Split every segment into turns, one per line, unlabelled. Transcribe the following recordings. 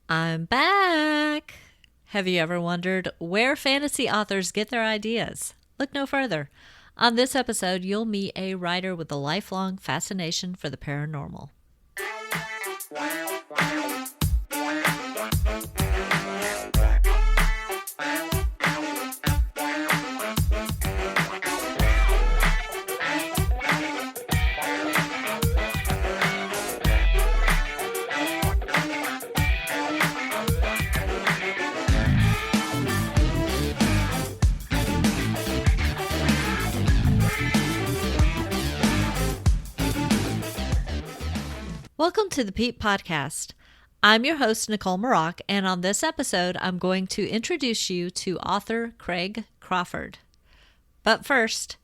I'm back. Have you ever wondered where fantasy authors get their ideas? Look no further. On this episode, you'll meet a writer with a lifelong fascination for the paranormal. Welcome to the Peep Podcast. I'm your host, Nicole Maroc, and on this episode, I'm going to introduce you to author Craig Crawford. But first,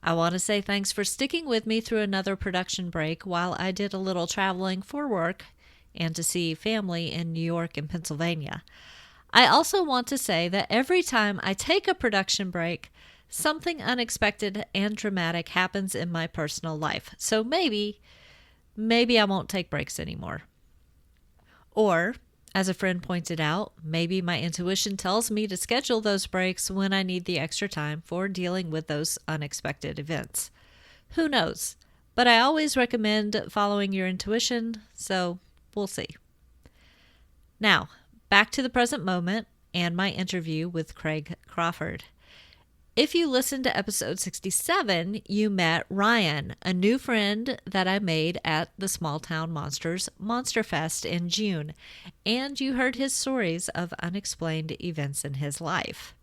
I want to say thanks for sticking with me through another production break while I did a little traveling for work and to see family in New York and Pennsylvania. I also want to say that every time I take a production break, something unexpected and dramatic happens in my personal life. So maybe I won't take breaks anymore. Or, as a friend pointed out, maybe my intuition tells me to schedule those breaks when I need the extra time for dealing with those unexpected events. Who knows? But I always recommend following your intuition, so we'll see. Now, back to the present moment and my interview with Craig Crawford. If you listened to episode 67, you met Ryan, a new friend that I made at the Small Town Monsters Monster Fest in June, and you heard his stories of unexplained events in his life.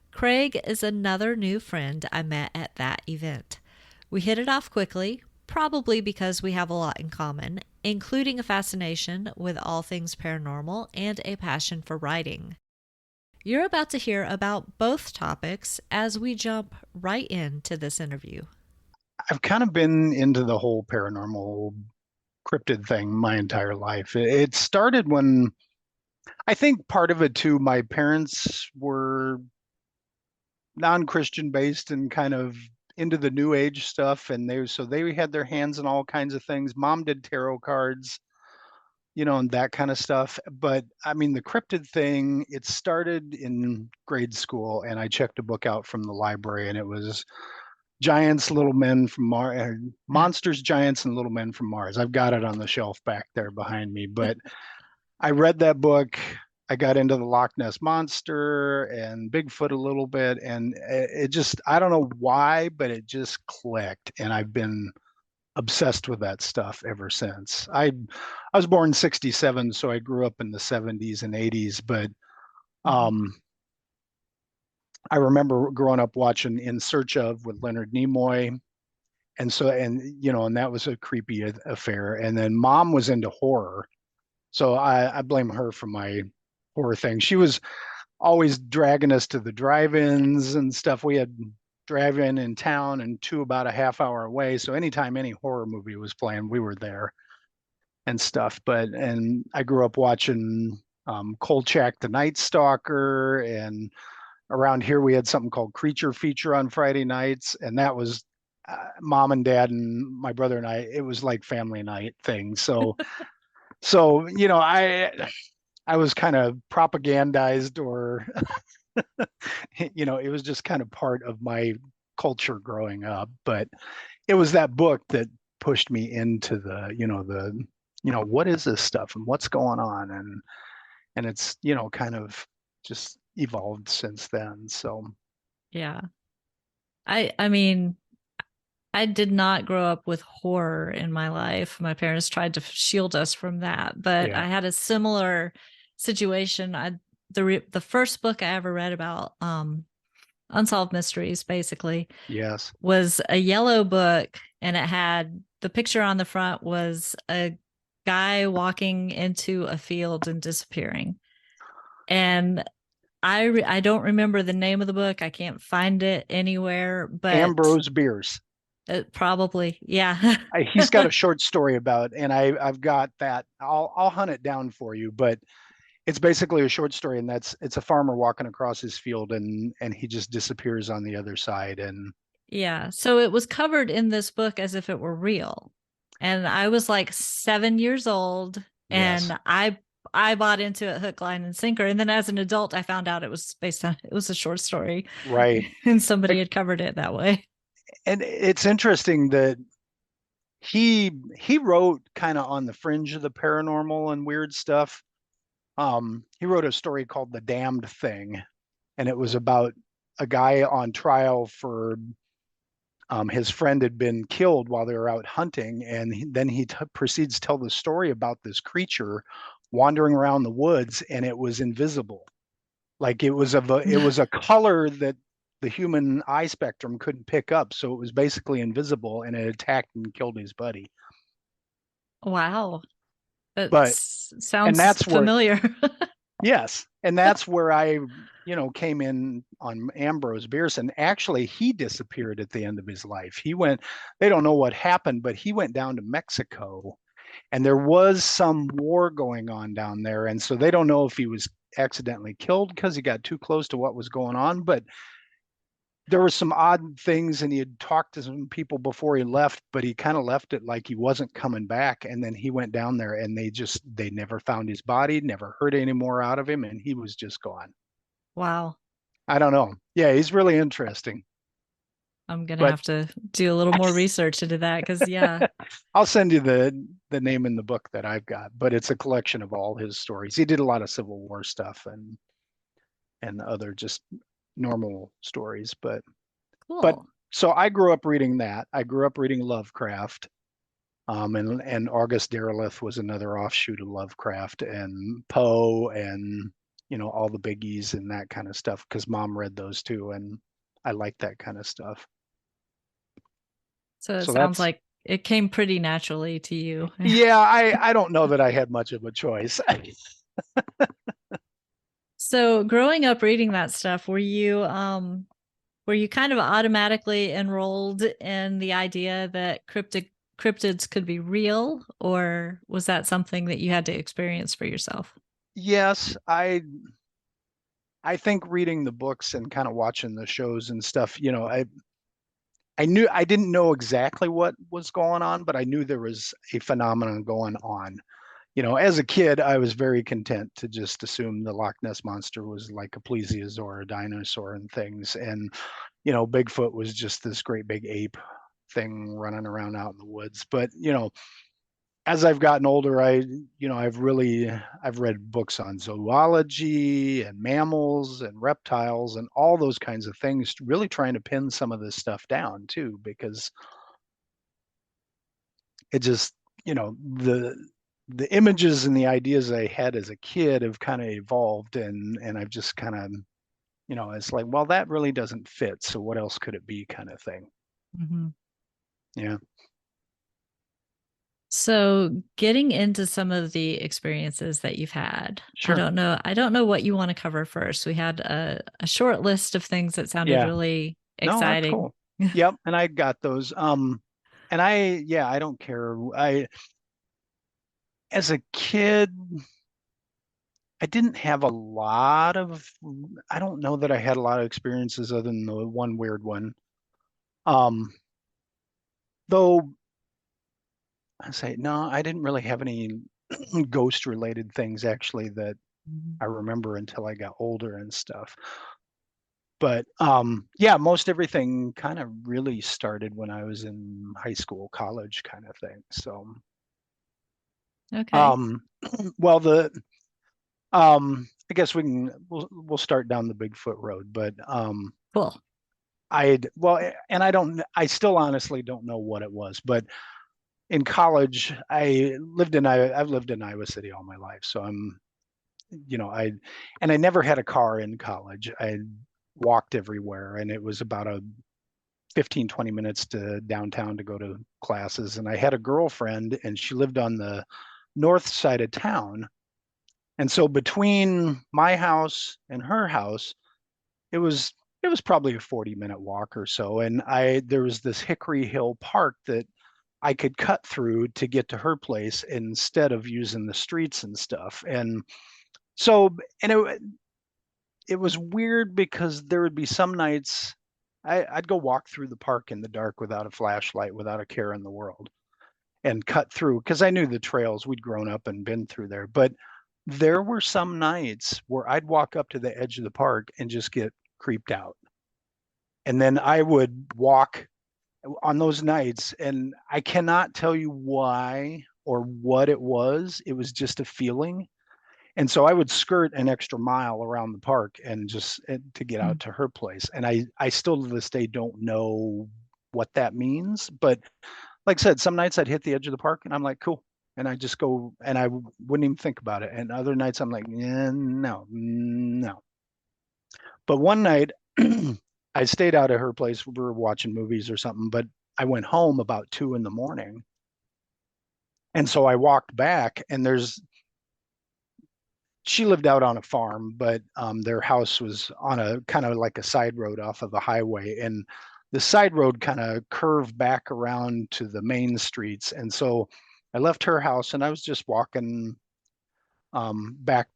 Craig is another new friend I met at that event. We hit it off quickly, probably because we have a lot in common, including a fascination with all things paranormal and a passion for writing. You're about to hear about both topics as we jump right into this interview.
I've kind of been into the whole paranormal cryptid thing my entire life. It started when I think part of it too, my parents were non-Christian based and kind of into the new age stuff, and they had their hands in all kinds of things. Mom did tarot cards, and that kind of stuff. But I mean, the cryptid thing, it started in grade school, and I checked a book out from the library, and it was Giants, Little Men from Mars, Monsters, Giants, and Little Men from Mars. I've got it on the shelf back there behind me. But I read that book. I got into the Loch Ness Monster and Bigfoot a little bit. And it just, I don't know why, but it just clicked. And I've been obsessed with that stuff ever since. I was born in 67, so I grew up in the 70s and 80s. But um, I remember growing up watching In Search of with Leonard Nimoy. And that was a creepy affair. And then mom was into horror. So I blame her for my horror thing. She was always dragging us to the drive-ins and stuff. We had drive-in in town and two about a half hour away. So anytime any horror movie was playing, we were there and stuff. And I grew up watching Kolchak the Night Stalker, and around here we had something called Creature Feature on Friday nights, and that was mom and dad and my brother and I. It was like family night thing. So I was kind of propagandized, or it was just kind of part of my culture growing up. But it was that book that pushed me into what is this stuff and what's going on, and it's kind of just evolved since then. So
Yeah. I mean, I did not grow up with horror in my life. My parents tried to shield us from that, but
yeah.
I had a similar situation. The first book I ever read about unsolved mysteries basically
Yes.
was a yellow book, and it had the picture on the front was a guy walking into a field and disappearing. And I don't remember the name of the book. I can't find it anywhere, but
Ambrose Bierce.
probably, yeah.
He's got a short story about, and I've got that. I'll hunt it down for you, but it's basically a short story, and it's a farmer walking across his field, and he just disappears on the other side. And
Yeah. So it was covered in this book as if it were real. And I was like 7 years old,
yes,
and I I bought into it hook, line, and sinker. And then as an adult, I found out it was a short story,
Right.
and somebody had covered it that way.
And it's interesting that he wrote kind of on the fringe of the paranormal and weird stuff. He wrote a story called The Damned Thing, and it was about a guy on trial for his friend had been killed while they were out hunting, and then he proceeds to tell the story about this creature wandering around the woods, and it was invisible. Like it was a color that the human eye spectrum couldn't pick up, so it was basically invisible, and it attacked and killed his buddy.
Wow. That
But and
sounds
that's where
familiar.
Yes, and that's where I, came in on Ambrose Bierson. Actually, he disappeared at the end of his life. They don't know what happened, but he went down to Mexico, and there was some war going on down there. And so they don't know if he was accidentally killed because he got too close to what was going on, but there were some odd things, and he had talked to some people before he left, but he kind of left it like he wasn't coming back. And then he went down there, and they never found his body, never heard any more out of him, and he was just gone.
Wow.
I don't know. Yeah, he's really interesting.
I'm gonna
But
have to do a little more research into that because yeah.
I'll send you the name in the book that I've got, but it's a collection of all his stories. He did a lot of Civil War stuff and other just normal stories, but
Cool.
so I grew up reading that. I grew up reading Lovecraft. And August Derleth was another offshoot of Lovecraft, and Poe, and all the biggies and that kind of stuff, because mom read those too, and I like that kind of stuff.
So it
So
sounds
that's
like it came pretty naturally to you.
yeah, I don't know that I had much of a choice.
So growing up reading that stuff, were you kind of automatically enrolled in the idea that cryptids could be real, or was that something that you had to experience for yourself?
Yes, I think reading the books and kind of watching the shows and stuff, I didn't know exactly what was going on, but I knew there was a phenomenon going on. As a kid, I was very content to just assume the Loch Ness monster was like a plesiosaur, a dinosaur, and things. And, Bigfoot was just this great big ape thing running around out in the woods. But, as I've gotten older, I've read books on zoology and mammals and reptiles and all those kinds of things, really trying to pin some of this stuff down too, because it just, the images and the ideas I had as a kid have kind of evolved, and I've just kind of, it's like, well, that really doesn't fit. So what else could it be, kind of thing.
Mm-hmm.
Yeah,
So, getting into some of the experiences that you've had,
sure.
I don't know what you want to cover first. We had a short list of things that sounded
Yeah,
really
no, that's
exciting.
cool. Yep. And I got those. And yeah, I don't care. As a kid, I didn't have a lot of, I don't know that I had a lot of experiences other than the one weird one. Um, though I say, no, I didn't really have any ghost related things actually that
Mhm.
I remember until I got older and stuff. But yeah, most everything kind of really started when I was in high school, college kind of thing. So,
Okay,
um, well, I guess we'll start down the Bigfoot road, but
cool.
and I still honestly don't know what it was, but in college, I've lived in Iowa City all my life. So I never had a car in college. I walked everywhere, and it was about a 15-20 minutes to downtown to go to classes. And I had a girlfriend, and she lived on the north side of town. And so between my house and her house, it was it was probably a 40-minute walk or so. And there was this Hickory Hill Park that I could cut through to get to her place instead of using the streets and stuff. And so, and it was weird because there would be some nights I'd go walk through the park in the dark without a flashlight, without a care in the world, and cut through because I knew the trails. We'd grown up and been through there. But There were some nights where I'd walk up to the edge of the park and just get creeped out. And then I would walk on those nights, and I cannot tell you why or what it was. It was just a feeling. And so I would skirt an extra mile around the park and just to get
Mm.
out to her place. And I still to this day don't know what that means. But like I said, some nights I'd hit the edge of the park and I'm like, cool. And I just go and I wouldn't even think about it. And other nights I'm like, yeah, no, no. But one night I stayed out at her place. We were watching movies or something, but I went home about 2 in the morning. And so I walked back and she lived out on a farm, but their house was on a kind of like a side road off of a highway. And the side road kind of curved back around to the main streets. And so I left her house and I was just walking back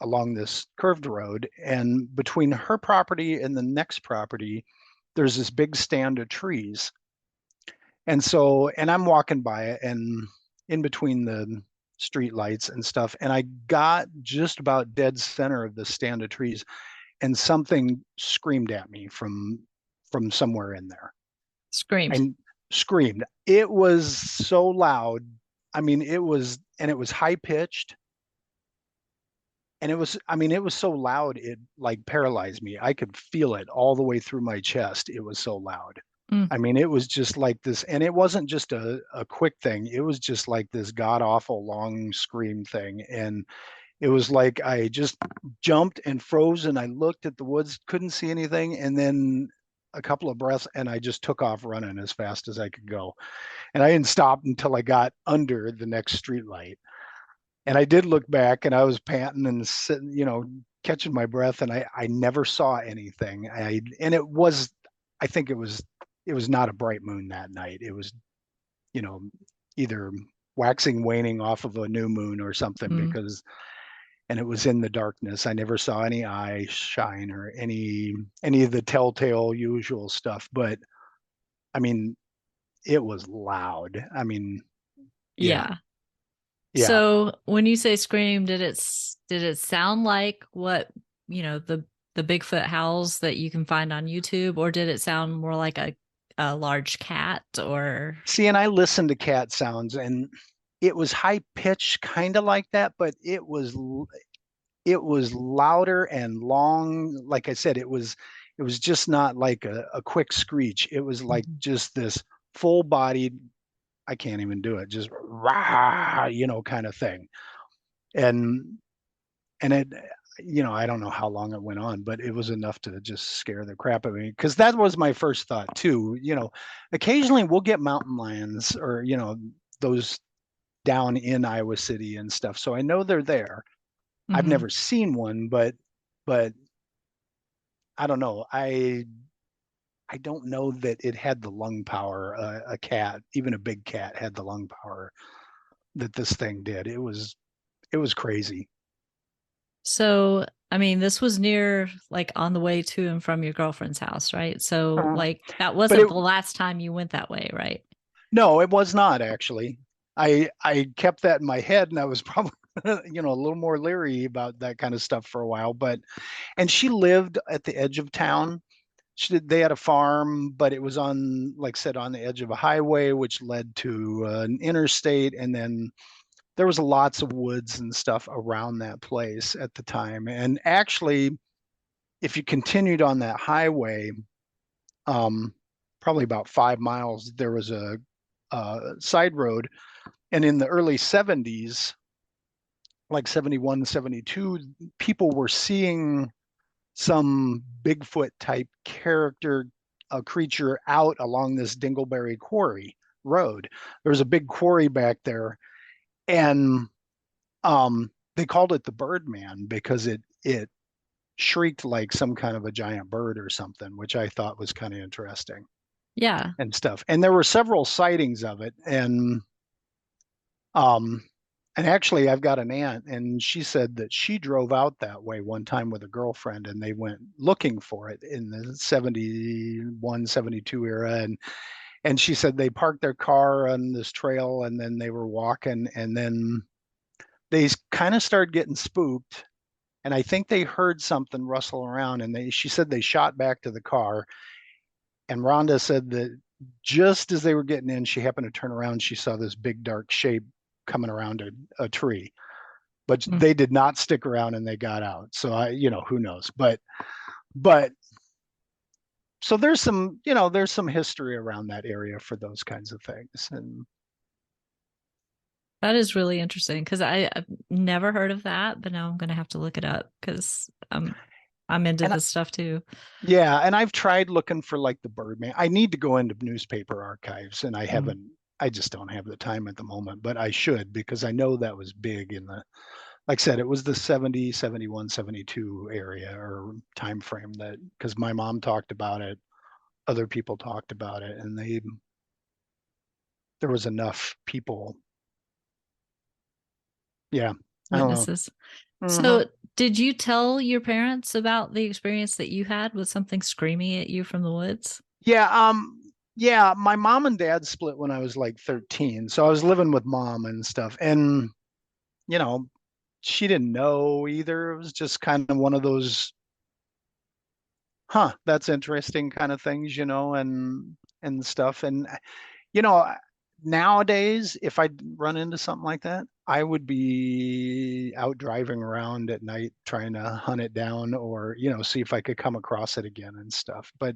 along this curved road. And between her property and the next property, there's this big stand of trees. And so, and I'm walking by it and in between the street lights and stuff, and I got just about dead center of the stand of trees, and something screamed at me from somewhere in there.
Screamed.
And screamed. It was so loud. I mean, it was high pitched, and it was so loud it like paralyzed me. I could feel it all the way through my chest. It was so loud.
Mm.
I mean, it was just like this, and it wasn't just a quick thing. It was just like this god awful long scream thing. And it was like I just jumped and froze and I looked at the woods, couldn't see anything. And then a couple of breaths and I just took off running as fast as I could go. And I didn't stop until I got under the next street light. And I did look back and I was panting and sitting, catching my breath, and I never saw anything. And I think it was not a bright moon that night. It was, you know, either waxing waning off of a new moon or something,
Mm.
because and it was in the darkness. I never saw any eye shine or any of the telltale usual stuff. But I mean, it was loud. I mean, yeah,
Yeah.
yeah.
So when you say scream, did it sound like what, the Bigfoot howls that you can find on YouTube, or did it sound more like a large cat or
See, and I listened to cat sounds, and it was high pitched, kind of like that, but it was louder and long. Like I said, it was just not like a quick screech. It was like
Mhm.
just this full bodied. I can't even do it. Just rah, kind of thing. And and it, I don't know how long it went on, but it was enough to just scare the crap out of me, because that was my first thought too. Occasionally we'll get mountain lions or those down in Iowa City and stuff, so I know they're there. I've
Mhm.
never seen one, but I don't know. I don't know that it had the lung power a cat, even a big cat, had the lung power that this thing did. It was crazy.
So, I mean, this was near like on the way to and from your girlfriend's house, right? So,
Uh,
like that
but
wasn't the last time you went that way, right?
no, it was not actually. I kept that in my head, and I was probably a little more leery about that kind of stuff for a while. But and she lived at the edge of town. They had a farm, but it was on, like I said, on the edge of a highway, which led to an interstate, and then there was lots of woods and stuff around that place at the time. And actually, if you continued on that highway, um, probably about 5 miles, there was a side road. And in the early 70s, like 71, 72, people were seeing some Bigfoot type character, a creature out along this Dingleberry Quarry road. There was a big quarry back there, and they called it the Birdman because it shrieked like some kind of a giant bird or something, which I thought was kind of interesting
Yeah.
and stuff. And there were several sightings of it, um, and actually, I've got an aunt, and she said that she drove out that way one time with a girlfriend, and they went looking for it in the 71, 72 era. And she said they parked their car on this trail, and then they were walking, and then they kind of started getting spooked, and I think they heard something rustle around, and she said they shot back to the car. And Rhonda said that just as they were getting in, she happened to turn around. She saw this big dark shape coming around a tree, but
Mm.
they did not stick around and they got out. So who knows? But so there's some history around that area for those kinds of things. And
That is really interesting because I've never heard of that, but now I'm gonna have to look it up because I'm into
and
this stuff too.
yeah, and I've tried looking for like the Birdman. I need to go into newspaper archives, and I
Mm.
haven't. I just don't have the time at the moment, but I should because I know that was big in the, like I said, it was the 70, 71, 72 area or time frame that, because my mom talked about it, other people talked about it, and there was enough people. Yeah, I don't know.
Witnesses.
Hmm.
So, did you tell your parents about the experience that you had with something screaming at you from the woods?
Yeah, yeah, my mom and dad split when I was like 13. So I was living with mom and stuff. And, you know, she didn't know either. It was just kind of one of those, huh, that's interesting kind of things, and stuff. And, you know, nowadays, if I run into something like that, I would be out driving around at night trying to hunt it down or, see if I could come across it again and stuff. But,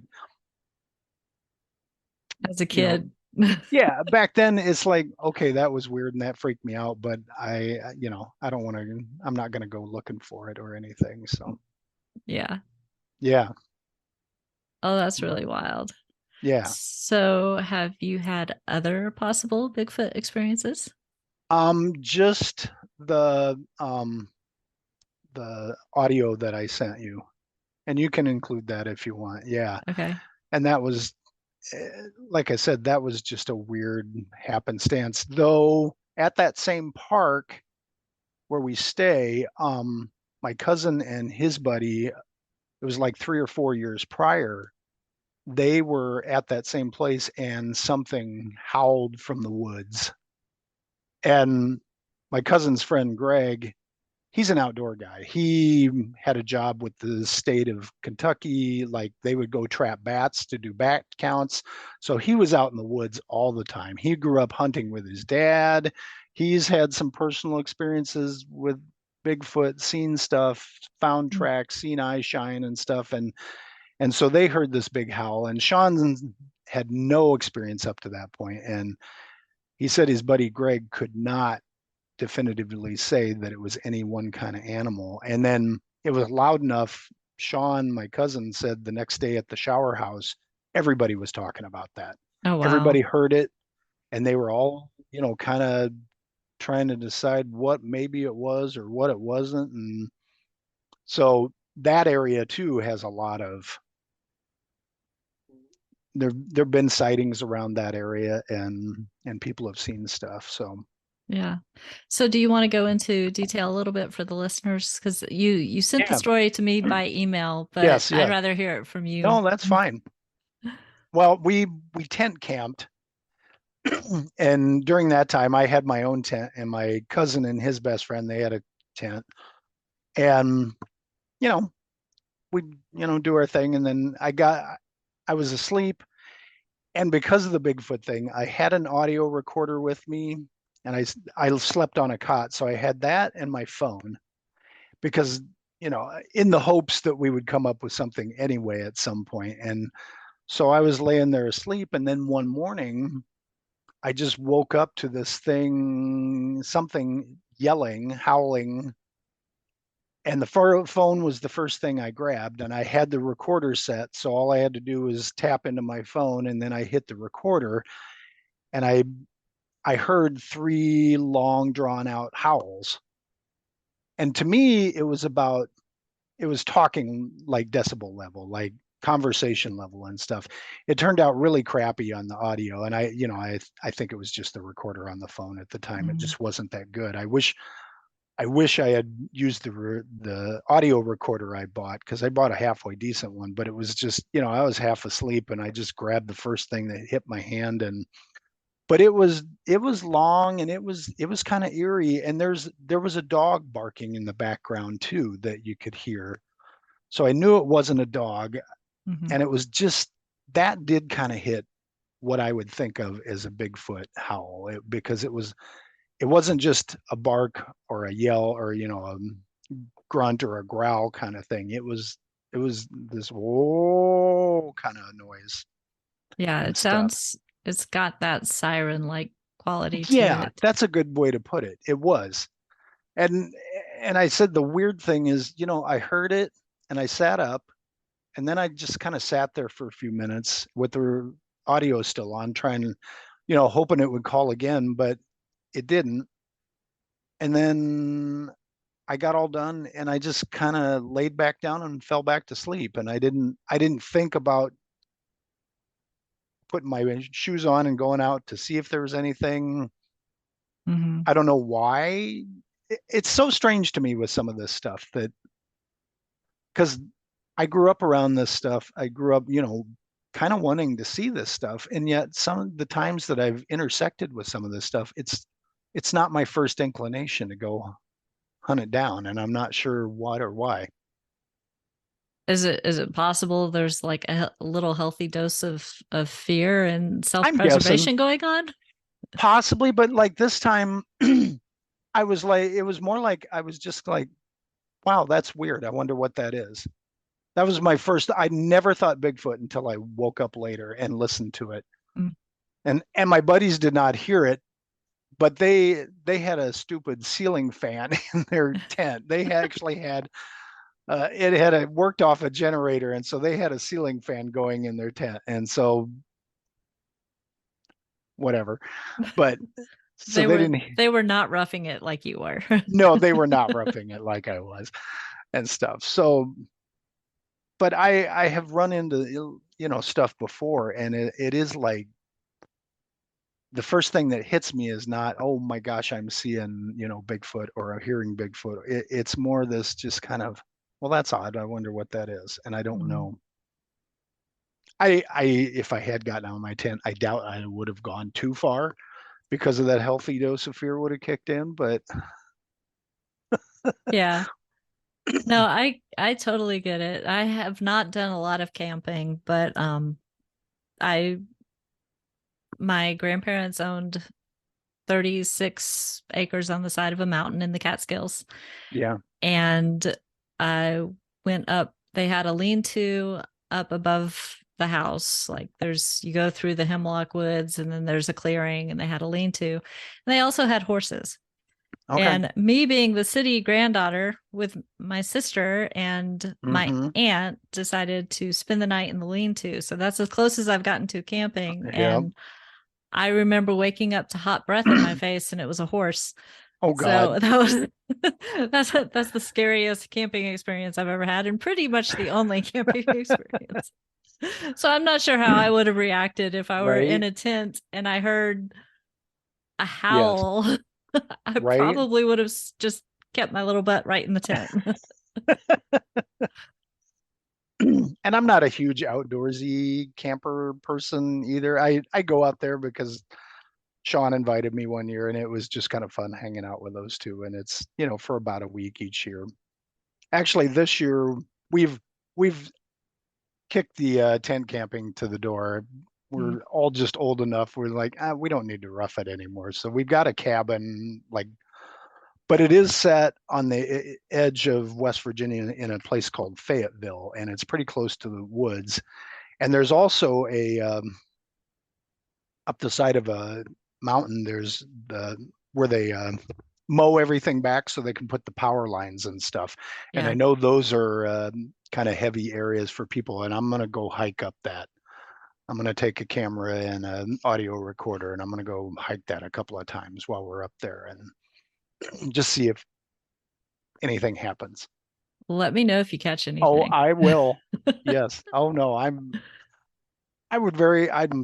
As a
you know,
kid?
yeah, back then it's like, okay, that was weird and that freaked me out, but I don't want to, I'm not going to go looking for it or anything. So,
Yeah.
yeah,
Oh, that's
but
really wild.
yeah.
So, have you had other possible Bigfoot experiences?
Just the audio that I sent you, and you can include that if you want. Yeah.
Okay.
And that was, like I said, that was just a weird happenstance. Though at that same park where we stay, my cousin and his buddy, it was like 3 or 4 years prior, they were at that same place and something howled from the woods. And my cousin's friend Greg, he's an outdoor guy. He had a job with the state of Kentucky. Like they would go trap bats to do bat counts. So he was out in the woods all the time. He grew up hunting with his dad. He's had some personal experiences with Bigfoot, seen stuff, found
Mm.
tracks, seen eye shine and stuff. And so they heard this big howl. And Sean had no experience up to that point. And he said his buddy Greg could not definitively say that it was any one kind of animal. And then it was loud enough. Sean, my cousin, said the next day at the shower house, everybody was talking about that.
Oh,
Everybody
wow.
heard it, and they were all, kind of trying to decide what maybe it was or what it wasn't. And so that area too has a lot of there've been sightings around that area, and people have seen stuff. So
Yeah. So, do you want to go into detail a little bit for the listeners? Because you sent the
yeah,
story to me by email, but
yes,
I'd
yeah.
rather hear it from you.
No, that's fine. Well, we tent camped, and during that time, I had my own tent, and my cousin and his best friend they had a tent, and you know we do our thing, and then I was asleep, and because of the Bigfoot thing, I had an audio recorder with me, and I slept on a cot, so I had that and my phone because in the hopes that we would come up with something anyway at some point, and so I was laying there asleep, and then one morning I just woke up to this thing, something yelling, howling, and the phone was the first thing I grabbed, and I had the recorder set, so all I had to do was tap into my phone, and then I hit the recorder, and I heard three long drawn out howls, and to me it was talking like decibel level, like conversation level and stuff. It turned out really crappy on the audio, and I think it was just the recorder on the phone at the time. It
Mm.
just wasn't that good. I wish I had used the audio recorder I bought because I bought a halfway decent one, but it was just I was half asleep and I just grabbed the first thing that hit my hand, and but it was long, and it was kind of eerie, and there was a dog barking in the background too that you could hear. So I knew it wasn't a dog,
Hmm.
and it was just that did kind of hit what I would think of as a Bigfoot howl, because it wasn't just a bark or a yell or a grunt or a growl kind of thing. It was this whoa kind of noise
Yeah,
and stuff.
it's got that siren-like quality to
Yeah,
it.
that's a good way to put it. It was. And and I said the weird thing is, I heard it and I sat up, and then I just kind of sat there for a few minutes with the audio still on, trying, hoping it would call again, but it didn't. And then I got all done and I just kind of laid back down and fell back to sleep. And I didn't think about putting my shoes on and going out to see if there was anything.
Hmm.
I don't know why. It's so strange to me with some of this stuff, that because I grew up around this stuff. I grew up, kind of wanting to see this stuff. And yet some of the times that I've intersected with some of this stuff, it's not my first inclination to go hunt it down. And I'm not sure what or why.
Is it possible there's like a little healthy dose of fear and
I'm guessing
self-preservation going on?
possibly, but like this time I was like, it was more like I was just like, wow, that's weird. I wonder what that is. That was my first. I never thought Bigfoot until I woke up later and listened to it.
Mm.
And my buddies did not hear it, but they had a stupid ceiling fan in their tent. They actually had it had worked off a generator, and so they had a ceiling fan going in their tent, and so whatever. But so
They
they
were
didn't.
they were not roughing it like you were.
No, they were not roughing it like I was and stuff. So, but I have run into stuff before, and it is like the first thing that hits me is not, oh my gosh, I'm seeing, Bigfoot or hearing Bigfoot. It's more this just kind of, well, that's odd. I wonder what that is. And I don't
Mhm.
know. If I had gotten out of my tent, I doubt I would have gone too far, because of that healthy dose of fear would have kicked in. But
Yeah. No, I totally get it. I have not done a lot of camping, but I my grandparents owned 36 acres on the side of a mountain in the Catskills.
yeah,
And I went up, they had a lean-to up above the house. Like you go through the hemlock woods and then there's a clearing and they had a lean-to. And they also had horses.
okay.
And me being the city granddaughter with my sister and my
Mm-hmm.
aunt decided to spend the night in the lean-to. So that's as close as I've gotten to camping.
Yeah.
And I remember waking up to hot breath in my face and it was a horse.
Oh God.
So that was that's the scariest camping experience I've ever had, and pretty much the only camping experience. So I'm not sure how I would have reacted if I were in
Right.
a tent and I heard a
Yes.
howl. I
Right.
probably would have just kept my little butt right in the tent.
And I'm not a huge outdoorsy camper person either. I go out there because Sean invited me one year, and it was just kind of fun hanging out with those two. And it's, for about a week each year. Actually, this year we've we've kicked the tent camping to the door.
Mm.
We're all just old enough. We're like, we don't need to rough it anymore. So we've got a cabin, like, but it is set on the edge of West Virginia in a place called Fayetteville, and it's pretty close to the woods. And there's also a up the side of a mountain. There's the where they mow everything back so they can put the power lines and stuff. And I
Yeah.
know those are kind of heavy areas for people. And I'm gonna go hike up that. I'm gonna take a camera and an audio recorder, and I'm gonna go hike that a couple of times while we're up there, and just see if anything happens.
Let me know if you catch
Oh,
anything.
I will. Yes. Oh no, I'm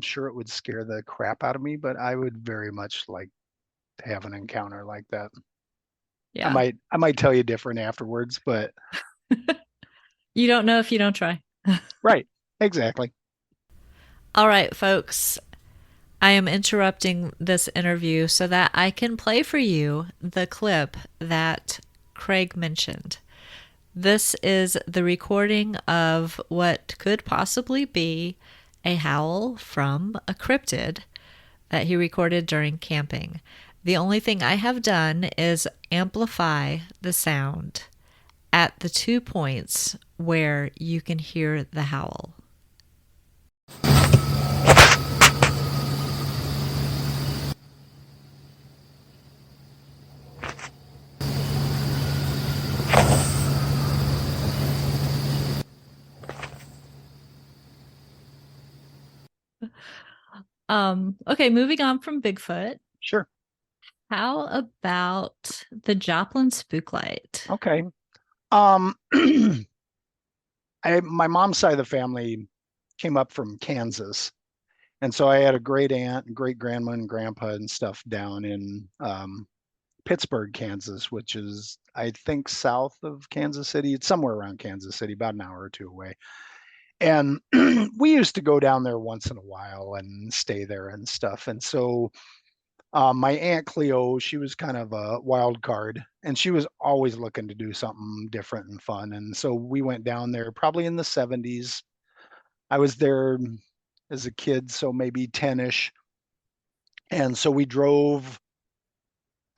sure it would scare the crap out of me, but I would very much like to have an encounter like that. I
Yeah.
might I might tell you different afterwards, but
You don't know if you don't try.
right, exactly.
All right, folks. I am interrupting this interview so that I can play for you the clip that Craig mentioned. This is the recording of what could possibly be a howl from a cryptid that he recorded during camping. The only thing I have done is amplify the sound at the 2 points where you can hear the howl. Okay, moving on from Bigfoot.
Sure.
How about the Joplin spook light?
Okay. My mom's side of the family came up from Kansas. And so I had a great aunt and great grandma and grandpa and stuff down in Pittsburgh, Kansas, which is, I think, south of Kansas City. It's somewhere around Kansas City, about an hour or two away. And we used to go down there once in a while and stay there and stuff. And so my aunt Cleo, she was kind of a wild card, and she was always looking to do something different and fun. And so we went down there probably in the 70s. I was there as a kid, so maybe 10-ish. And so we drove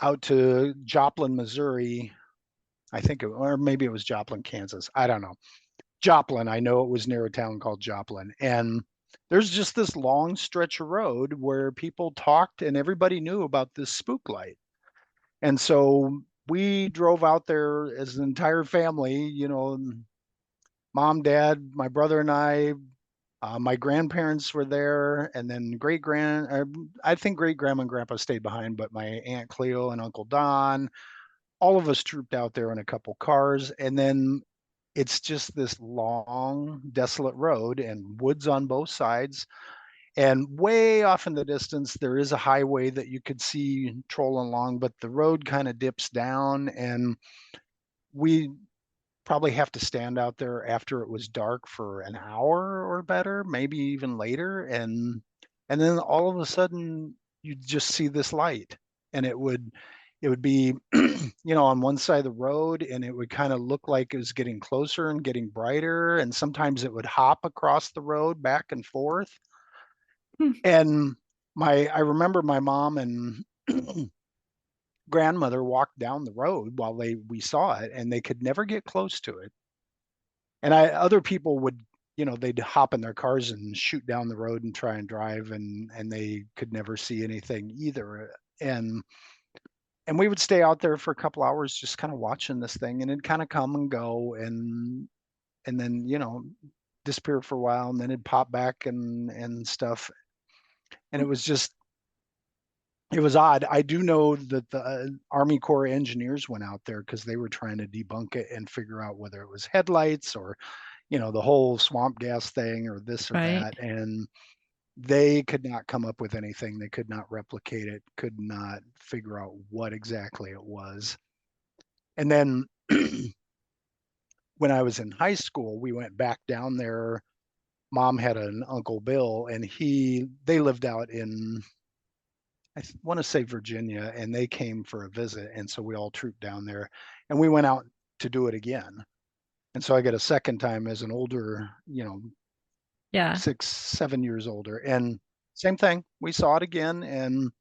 out to Joplin, Missouri. I think, or maybe it was Joplin, Kansas. I don't know. Joplin. I know it was near a town called Joplin. And there's just this long stretch of road where people talked and everybody knew about this spook light. And so we drove out there as an entire family, mom, dad, my brother and I. My grandparents were there, and then I think great grandma and grandpa stayed behind, but my Aunt Cleo and Uncle Don, all of us trooped out there in a couple cars. And then it's just this long, desolate road and woods on both sides. And way off in the distance, there is a highway that you could see trolling along, but the road kind of dips down. And we probably have to stand out there after it was dark for an hour or better, maybe even later. And then all of a sudden you just see this light, and it would be on one side of the road, and it would kind of look like it was getting closer and getting brighter, and sometimes it would hop across the road back and forth.
Hmm.
And my I remember my mom and grandmother walked down the road while we saw it, and they could never get close to it. And other people would, they'd hop in their cars and shoot down the road and try and drive, and they could never see anything either. And we would stay out there for a couple hours just kind of watching this thing, and it'd kind of come and go, and then disappear for a while, and then it'd pop back and stuff. And it was odd. I do know that the Army Corps of Engineers went out there because they were trying to debunk it and figure out whether it was headlights or the whole swamp gas thing or this or
Right.
that. And they could not come up with anything. They could not replicate it, could not figure out what exactly it was. And then when I was in high school, we went back down there. Mom had an Uncle Bill, and they lived out in, want to say Virginia, and they came for a visit. And so we all trooped down there, and we went out to do it again. And so I got a second time as an older,
Yeah.
6, 7 years older, and same thing. We saw it again, and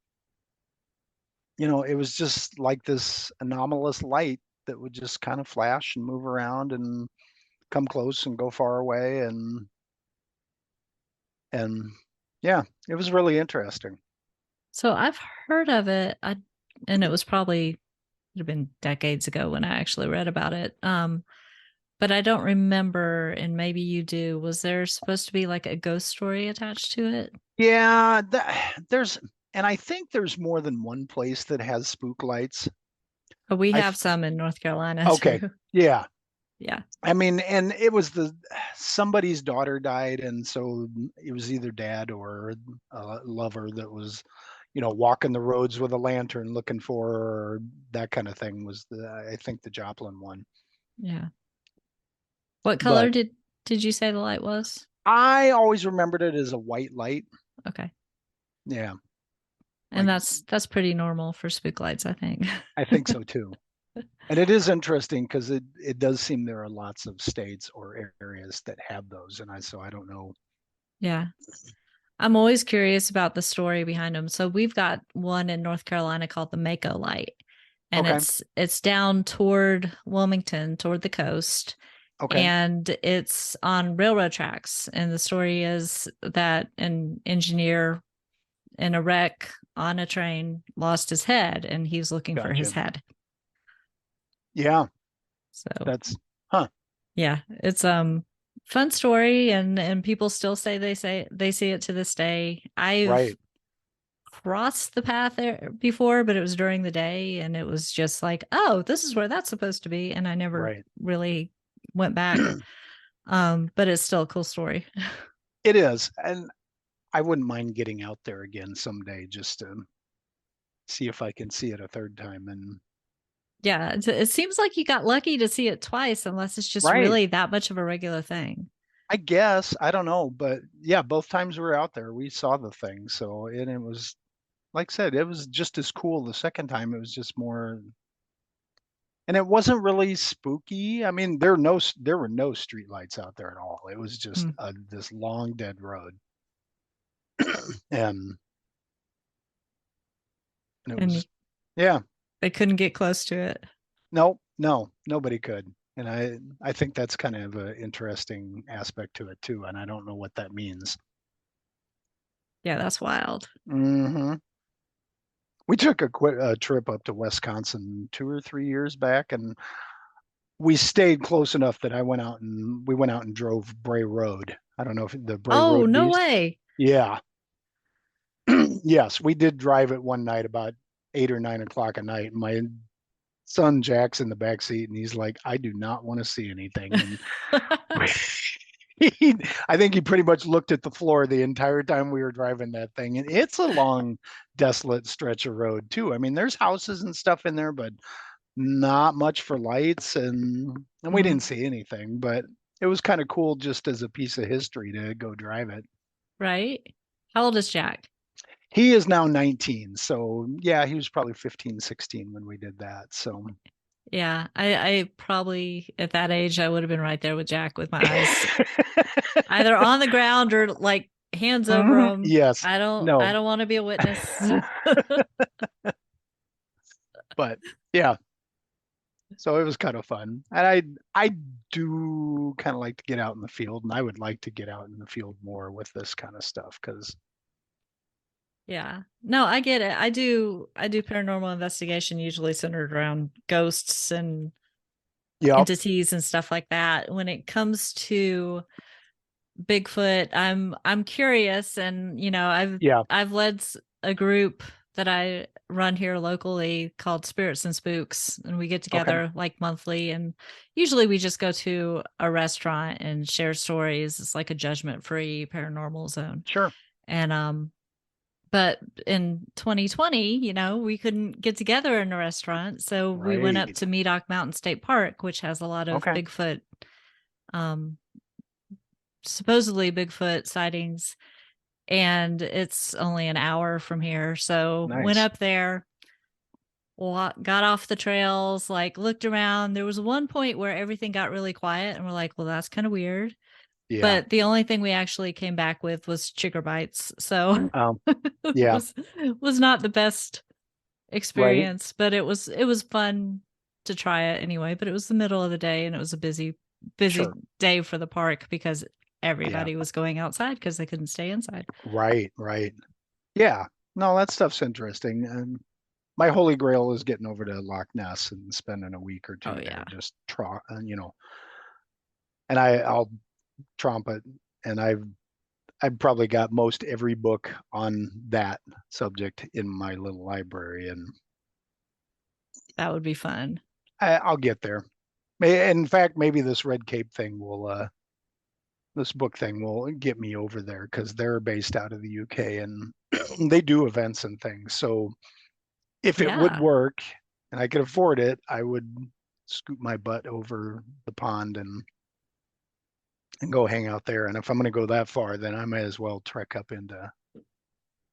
it was just like this anomalous light that would just kind of flash and move around and come close and go far away, and yeah, it was really interesting.
So I've heard of it, and it was probably it had been decades ago when I actually read about it. But I don't remember, and maybe you do. Was there supposed to be like a ghost story attached to it?
Yeah, there's, and I think there's more than one place that has spook lights.
But we
I
have some in North Carolina
Okay,
too.
yeah.
Yeah.
I mean, and it was somebody's daughter died, and so it was either dad or a lover that was, walking the roads with a lantern looking for her, or that kind of thing was I think the Joplin one.
Yeah. What color
But
did you say the light was?
I always remembered it as a white light.
Okay.
Yeah.
And
Like,
that's pretty normal for spook lights, I think.
I think so too. And it is interesting because it does seem there are lots of states or areas that have those. So I don't know.
Yeah. I'm always curious about the story behind them. So we've got one in North Carolina called the Mako light. And
Okay.
it's down toward Wilmington, toward the coast,
Okay.
and it's on railroad tracks. And the story is that an engineer in a wreck on a train lost his head and he's looking for his
Gotcha.
head.
Yeah.
So
That's, huh.
yeah, it's fun story, and people still say they see it to this day. I've
Right.
crossed the path there before, but it was during the day and it was just like, oh, this is where that's supposed to be. And I never
Right.
really went back. But it's still a cool story.
It is. And I wouldn't mind getting out there again someday just to see if I can see it a third time. And
Yeah, it seems like you got lucky to see it twice, unless it's just
right.
really that much of a regular thing.
I guess, I don't know, but yeah, both times we were out there, we saw the thing. So, and it was, like I said, it was just as cool the second time. It was just more, and it wasn't really spooky. I mean, there were no street lights out there at all. It was just
Mm.
this long dead road, and it
And
was, yeah,
they couldn't get close to it.
no, no, nobody could. And I think that's kind of an interesting aspect to it too. And I don't know what that means.
Yeah, that's wild.
Hmm. We took a trip up to Wisconsin 2 or 3 years back, and we stayed close enough that we went out and drove Bray Road. I don't know if the Bray
Oh,
Road
no
Beast.
way.
Yeah. Yes, we did drive it one night about 8 or 9 o'clock at night. My son Jack's in the back seat, and he's like, "I do not want to see anything." And I think he pretty much looked at the floor the entire time we were driving that thing. And it's a long, desolate stretch of road too. I mean, there's houses and stuff in there, but not much for lights, and we
Mm,
didn't see anything, but it was kind of cool just as a piece of history to go drive it.
right? How old is Jack?
He is now 19, so yeah, he was probably 15, 16 when we did that. So
Yeah, I probably at that age I would have been right there with Jack with my eyes either on the ground or like hands over
mhm,
him.
yes,
I
no,
don't want to be a witness.
but yeah, so it was kind of fun. And I do kind of like to get out in the field, and I would like to get out in the field more with this kind of stuff because
Yeah. No, I get it. I do paranormal investigation usually centered around ghosts and
yep,
entities and stuff like that. When it comes to Bigfoot, I'm curious, and
yeah,
I've led a group that I run here locally called Spirits and Spooks, and we get
okay,
together like monthly, and usually we just go to a restaurant and share stories. It's like a judgment-free paranormal zone.
sure,
And but in 2020, we couldn't get together in a restaurant, so we went up
right,
to Medoc Mountain State Park, which has a lot of
okay,
Bigfoot um supposedly Bigfoot sightings, and it's only an hour from here. So went
nice,
up there, got off the trails, like looked around. There was one point where everything got really quiet, and we're like, well, that's kind of weird.
yeah,
But the only thing we actually came back with was chigger bites. So
um,
it
yeah,
was not the best
right,
experience, but it was fun to try it anyway. But it was the middle of the day, and it was a busy
sure,
day for the park because
yeah,
everybody was going outside because they couldn't stay inside.
right, right, yeah. No, that stuff's interesting. And my holy grail is getting over to Loch Ness and spending a week or
Oh
two there,
yeah.
just and I'll tromp it. And I've probably got most every book on that subject in my little library, and
That would be fun.
I'll get there. In fact, maybe this book thing will get me over there because they're based out of the UK, and they do events and things. So if it would
Yeah,
work and I could afford it, I would scoot my butt over the pond and go hang out there. And if I'm going to go that far, then I might as well trek up into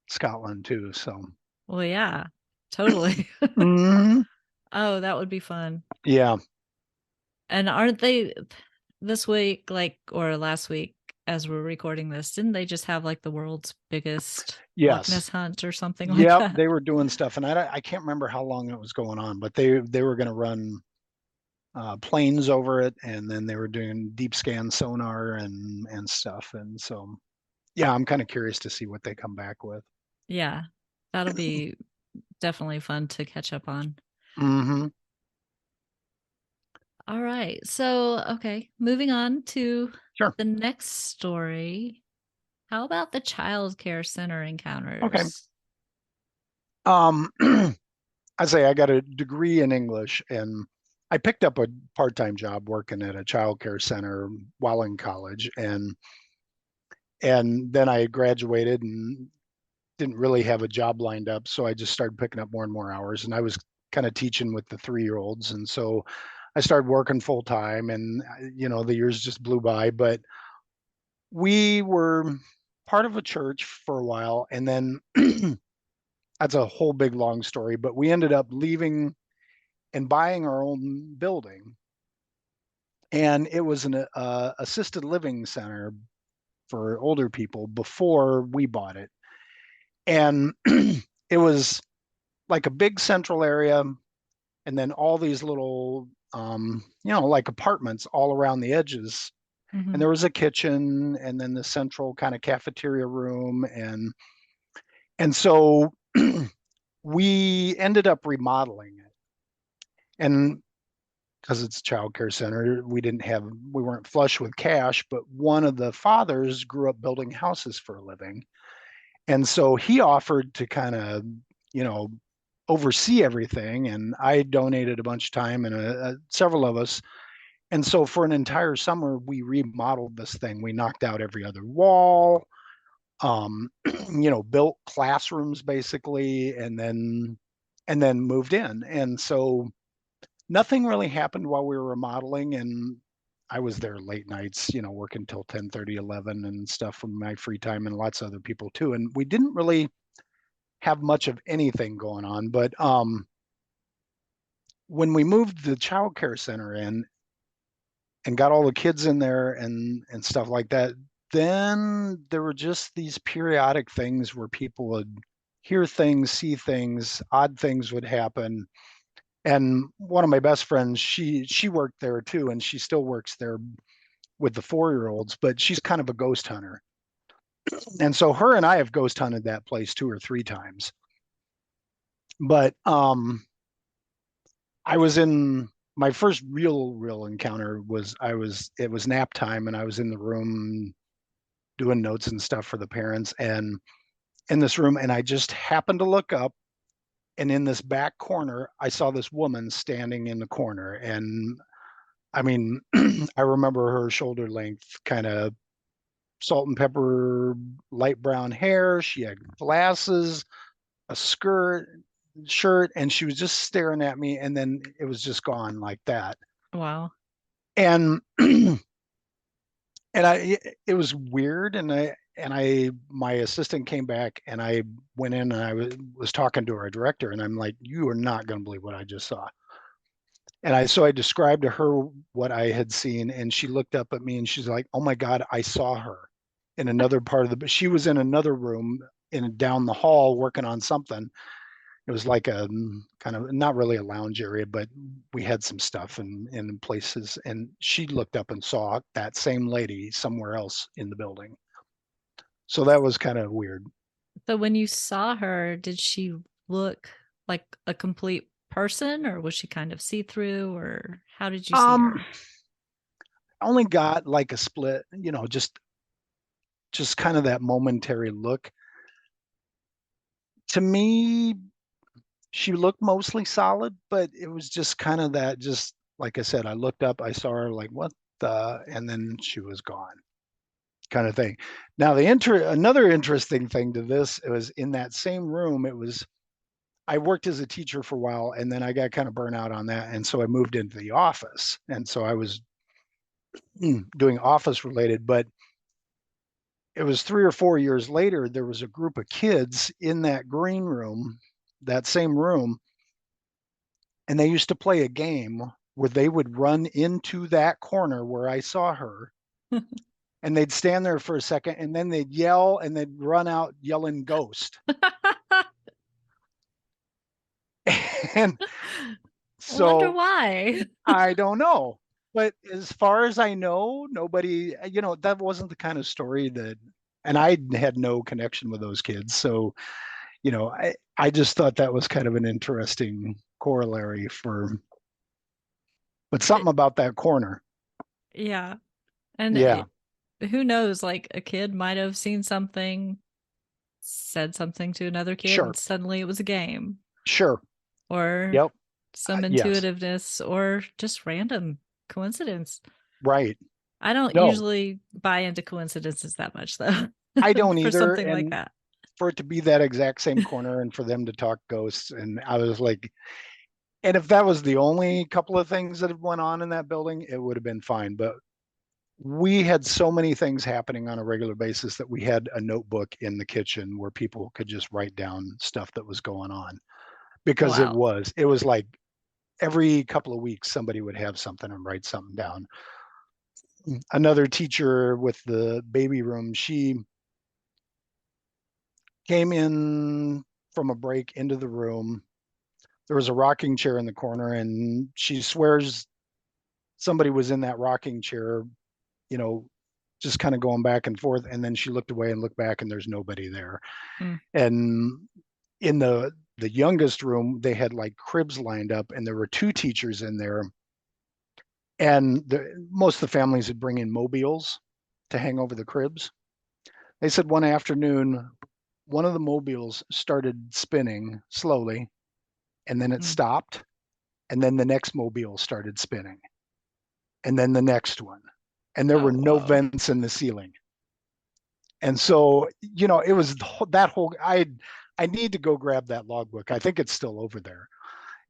Scotland too. So
Well, yeah, totally.
mhm.
Oh, that would be fun.
Yeah.
And aren't they this week, like, or last week as we're recording this, didn't they just have like the world's biggest Loch
Yes.
Ness hunt or something like
Yep.
that?
They were doing stuff, and I can't remember how long it was going on, but they were going to run planes over it, and then they were doing deep scan sonar and stuff. And so, yeah, I'm kind of curious to see what they come back with.
Yeah, that'll be definitely fun to catch up on.
Mm-hmm.
All right. So, okay, moving on to
Sure.
the next story. How about the child care center
Okay.
encounters?
I say I got a degree in English, and I picked up a part-time job working at a child care center while in college, and then I graduated and didn't really have a job lined up, so I just started picking up more and more hours, and I was kind of teaching with the 3-year-olds, and so I started working full time, and the years just blew by. But we were part of a church for a while, and then that's a whole big long story, but we ended up leaving and buying our own building, and it was an assisted living center for older people before we bought it. And it was like a big central area, and then all these little like apartments all around the edges. And
Hmm.
there was a kitchen, and then the central kind of cafeteria room, and so we ended up remodeling it. And because it's a child care center, we weren't flush with cash, but one of the fathers grew up building houses for a living. And so he offered to kind of, you know, oversee everything. And I donated a bunch of time, and several of us. And so for an entire summer, we remodeled this thing. We knocked out every other wall, um, built classrooms basically, and then moved in. And so nothing really happened while we were remodeling, and I was there late nights, working till 10:30, 11 and stuff from my free time, and lots of other people too. And we didn't really have much of anything going on. But when we moved the child care center in and got all the kids in there and stuff like that, then there were just these periodic things where people would hear things, see things, odd things would happen. And one of my best friends, she worked there too, and she still works there with the 4-year-olds, but she's kind of a ghost hunter. And so her and I have ghost hunted that place 2 or 3 times. But I was in my first real encounter was it was nap time, and I was in the room doing notes and stuff for the parents, and in this room, and I just happened to look up, and in this back corner I saw this woman standing in the corner. And I mean, I remember her shoulder length, kind of salt and pepper, light brown hair. She had glasses, a shirt, and she was just staring at me. And then it was just gone like that.
Wow.
And it was weird. My assistant came back, and I went in, and I was talking to our director, and I'm like, you are not going to believe what I just saw. And so I described to her what I had seen, and she looked up at me, and she's like, "Oh my God, I saw her in another part of she was in another room in down the hall working on something." It was like a kind of not really a lounge area, but we had some stuff in places. And she looked up and saw that same lady somewhere else in the building. So that was kind of weird.
So when you saw her, did she look like a complete person or was she kind of see through or how did you see
Um,
her?
only got like a split, just kind of that momentary look. To me, she looked mostly solid, but it was just kind of that, just like I said, I looked up, I saw her, like, what the, and then she was gone, kind of thing. Now, another interesting thing to this, it was in that same room. I worked as a teacher for a while, and then I got kind of burnt out on that. And so I moved into the office. And so I was doing office related, but it was 3 or 4 years later, there was a group of kids in that green room, that same room, and they used to play a game where they would run into that corner where I saw her, and they'd stand there for a second and then they'd yell and they'd run out yelling ghost. And
Wonder
so
why.
I don't know. But as far as I know, nobody, that wasn't the kind of story that, and I had no connection with those kids. So, I just thought that was kind of an interesting corollary but something about that corner.
Yeah. And
Yeah,
who knows? Like a kid might have seen something, said something to another kid, and
sure,
suddenly it was a game,
sure.
or
Yep.
some
Yes,
intuitiveness, or just random coincidence.
right.
I don't
No,
usually buy into coincidences that much, though,
I don't
for
either.
something like
And
that.
for it to be that exact same corner and for them to talk ghosts, and I was like, and if that was the only couple of things that went on in that building, it would have been fine. But we had so many things happening on a regular basis that we had a notebook in the kitchen where people could just write down stuff that was going on, because it
Wow.
was it was like every couple of weeks somebody would have something and write something down. Another teacher with the baby room, she came in from a break into the room. There was a rocking chair in the corner, and she swears somebody was in that rocking chair, you know, just kind of going back and forth. And then she looked away and looked back, and there's nobody there.
Mm,
And in the youngest room, they had like cribs lined up, and there were two teachers in there. And most of the families would bring in mobiles to hang over the cribs. They said one afternoon, one of the mobiles started spinning slowly, and then it
mm.
stopped, and then the next mobile started spinning, and then the next one, and there were
Oh,
no
whoa.
vents in the ceiling. And so, it was that whole. I need to go grab that logbook. I think it's still over there,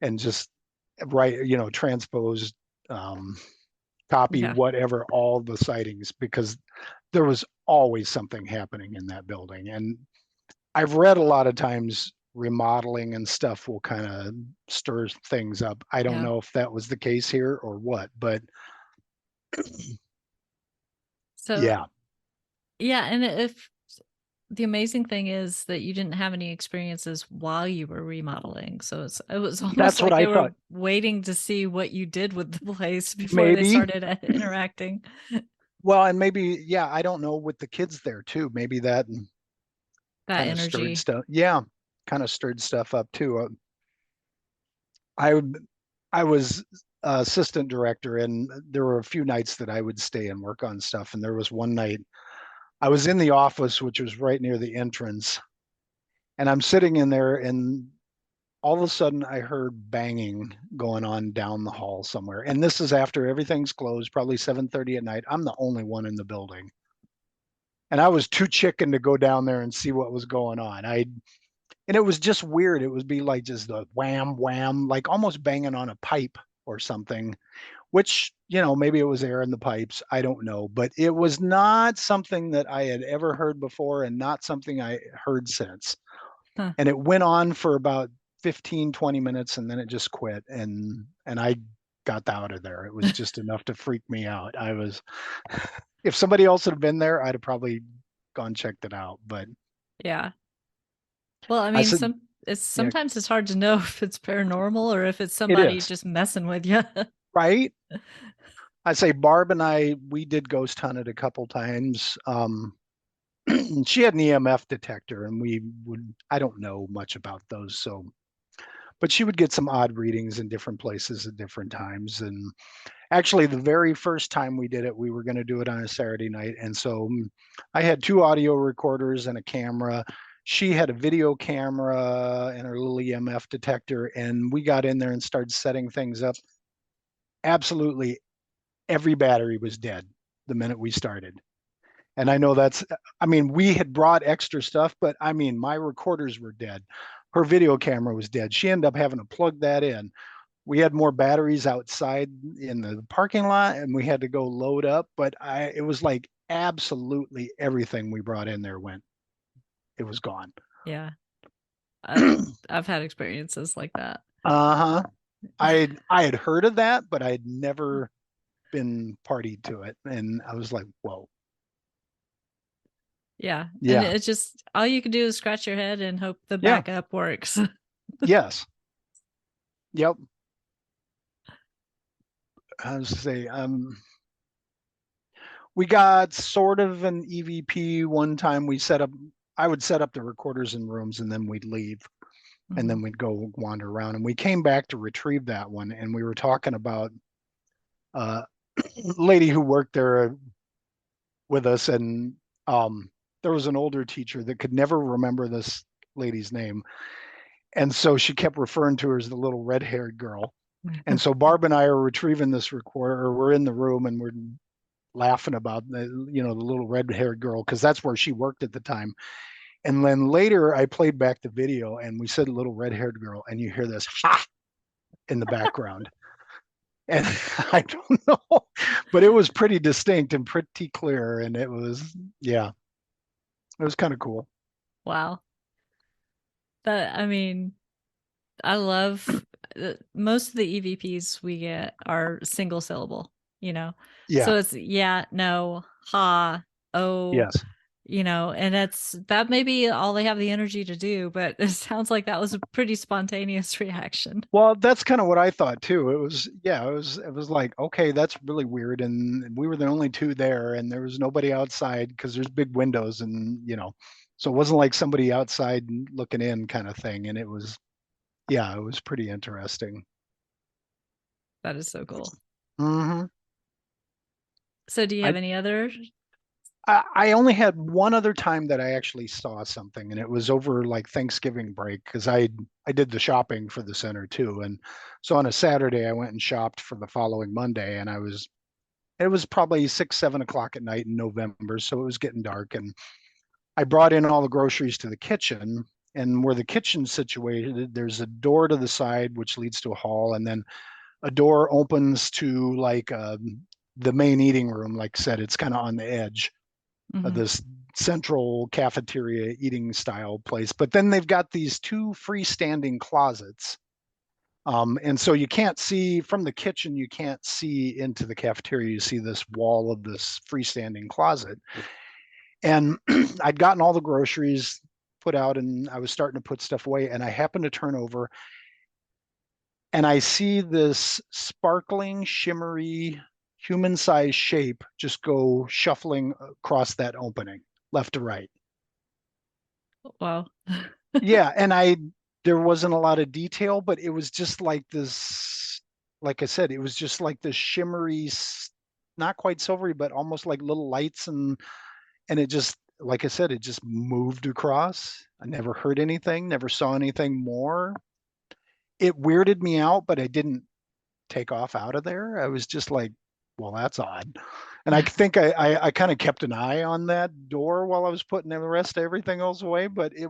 and just write, transpose, um, copy,
Yeah.
whatever, all the sightings, because there was always something happening in that building. And I've read a lot of times remodeling and stuff will kind of stir things up. I don't
Yeah.
know if that was the case here or what, but
So,
yeah,
yeah. And if the amazing thing is that you didn't have any experiences while you were remodeling. So it was almost
that's what
like
I
they were
thought.
waiting to see what you did with the place before they
Maybe.
started interacting.
Well, and maybe, yeah, I don't know, with the kids there too. Maybe that
That
kind of stirred
energy.
stuff. Yeah, kind of stirred stuff up too. I I was assistant director, and there were a few nights that I would stay and work on stuff. And there was one night I was in the office, which was right near the entrance, and I'm sitting in there, and all of a sudden I heard banging going on down the hall somewhere. And this is after everything's closed, probably 7:30 at night. I'm the only one in the building. And I was too chicken to go down there and see what was going on. And it was just weird. It would be like just a wham wham, like almost banging on a pipe or something, which, maybe it was air in the pipes. I don't know, but it was not something that I had ever heard before, and not something I heard since.
Huh.
And it went on for about 15, 20 minutes, and then it just quit. And I got out of there. It was just enough to freak me out. If somebody else had been there, I'd have probably gone checked it out. But
Yeah. Well, I
I
mean,
said,
it's
yeah,
sometimes it's hard to know if it's paranormal or if it's
it
somebody
is.
just messing with you.
Right. I say Barb and we did ghost hunted a couple times. She had an EMF detector, and I don't know much about those. So, but she would get some odd readings in different places at different times. And actually, the very first time we did it, we were going to do it on a Saturday night. And so, I had two audio recorders and a camera. She had a video camera and her little EMF detector. And we got in there and started setting things up. Absolutely every battery was dead the minute we started. And I know I mean, we had brought extra stuff, but I mean, my recorders were dead. Her video camera was dead. She ended up having to plug that in. we had more batteries outside in the parking lot and we had to go load up, but it was like absolutely everything we brought in there went. It was gone.
Yeah. I've had experiences like that.
Uh-huh. I had heard of that, but I'd never been party to it. And I was like, whoa.
Yeah. And
Yeah.
it's just all you can do is scratch your head and hope the
Yeah.
backup works.
Yes. Yep. I was to say, we got sort of an EVP one time. I would set up the recorders in rooms and then we'd leave and
Mhm.
then we'd go wander around. And we came back to retrieve that one. And we were talking about a lady who worked there with us. And there was an older teacher that could never remember this lady's name. And so she kept referring to her as the little red haired girl. And so Barb and I are retrieving this recorder. We're in the room and we're laughing about the little red haired girl because that's where she worked at the time. And then later I played back the video and we said little red haired girl and you hear this ha in the background. And I don't know, but it was pretty distinct and pretty clear. And it was, yeah, it was kind of cool.
Wow. I mean, I love most of the EVPs we get are single syllable, you know?
Yeah.
So it's yeah, no, ha, oh,
Yes.
and that may be all they have the energy to do, but it sounds like that was a pretty spontaneous reaction.
Well, that's kind of what I thought too. It was like, okay, that's really weird. And we were the only two there and there was nobody outside because there's big windows and so it wasn't like somebody outside looking in kind of thing. And it was pretty interesting.
That is so cool.
Hmm.
So do you
I,
have any other?
I only had one other time that I actually saw something and it was over like Thanksgiving break because I did the shopping for the center too. And so on a Saturday I went and shopped for the following Monday and it was probably 6, 7 o'clock at night in November, so it was getting dark. And I brought in all the groceries to the kitchen. And where the kitchen's situated, there's a door to the side which leads to a hall, and then a door opens to like the main eating room. Like I said, it's kind of on the edge of
Mhm.
this central cafeteria eating style place. But then they've got these two freestanding closets and so you can't see from the kitchen, you can't see into the cafeteria. You see this wall of this freestanding closet. And I'd gotten all the groceries put out and I was starting to put stuff away. And I happened to turn over and I see this sparkling, shimmery, human sized shape just go shuffling across that opening, left to right.
Wow.
Yeah. There wasn't a lot of detail, but it was just like this, like I said, it was just like this shimmery, not quite silvery, but almost like little lights. And it just, like I said, it just moved across. I never heard anything, never saw anything more. It weirded me out, but I didn't take off out of there. I was just like, well, that's odd. And I think I kind of kept an eye on that door while I was putting the rest of everything else away, but
Yeah.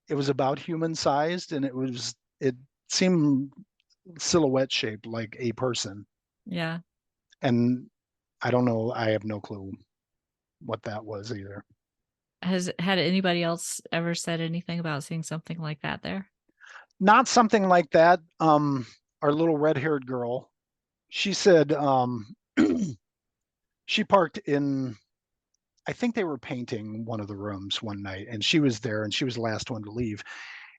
it was about human sized and it seemed silhouette shaped like a person.
Yeah.
And I don't know, I have no clue what that was either.
Has had anybody else ever said anything about seeing something like that there?
Not something like that. Our little red haired girl, she said she parked in, I think they were painting one of the rooms one night and she was there and she was the last one to leave.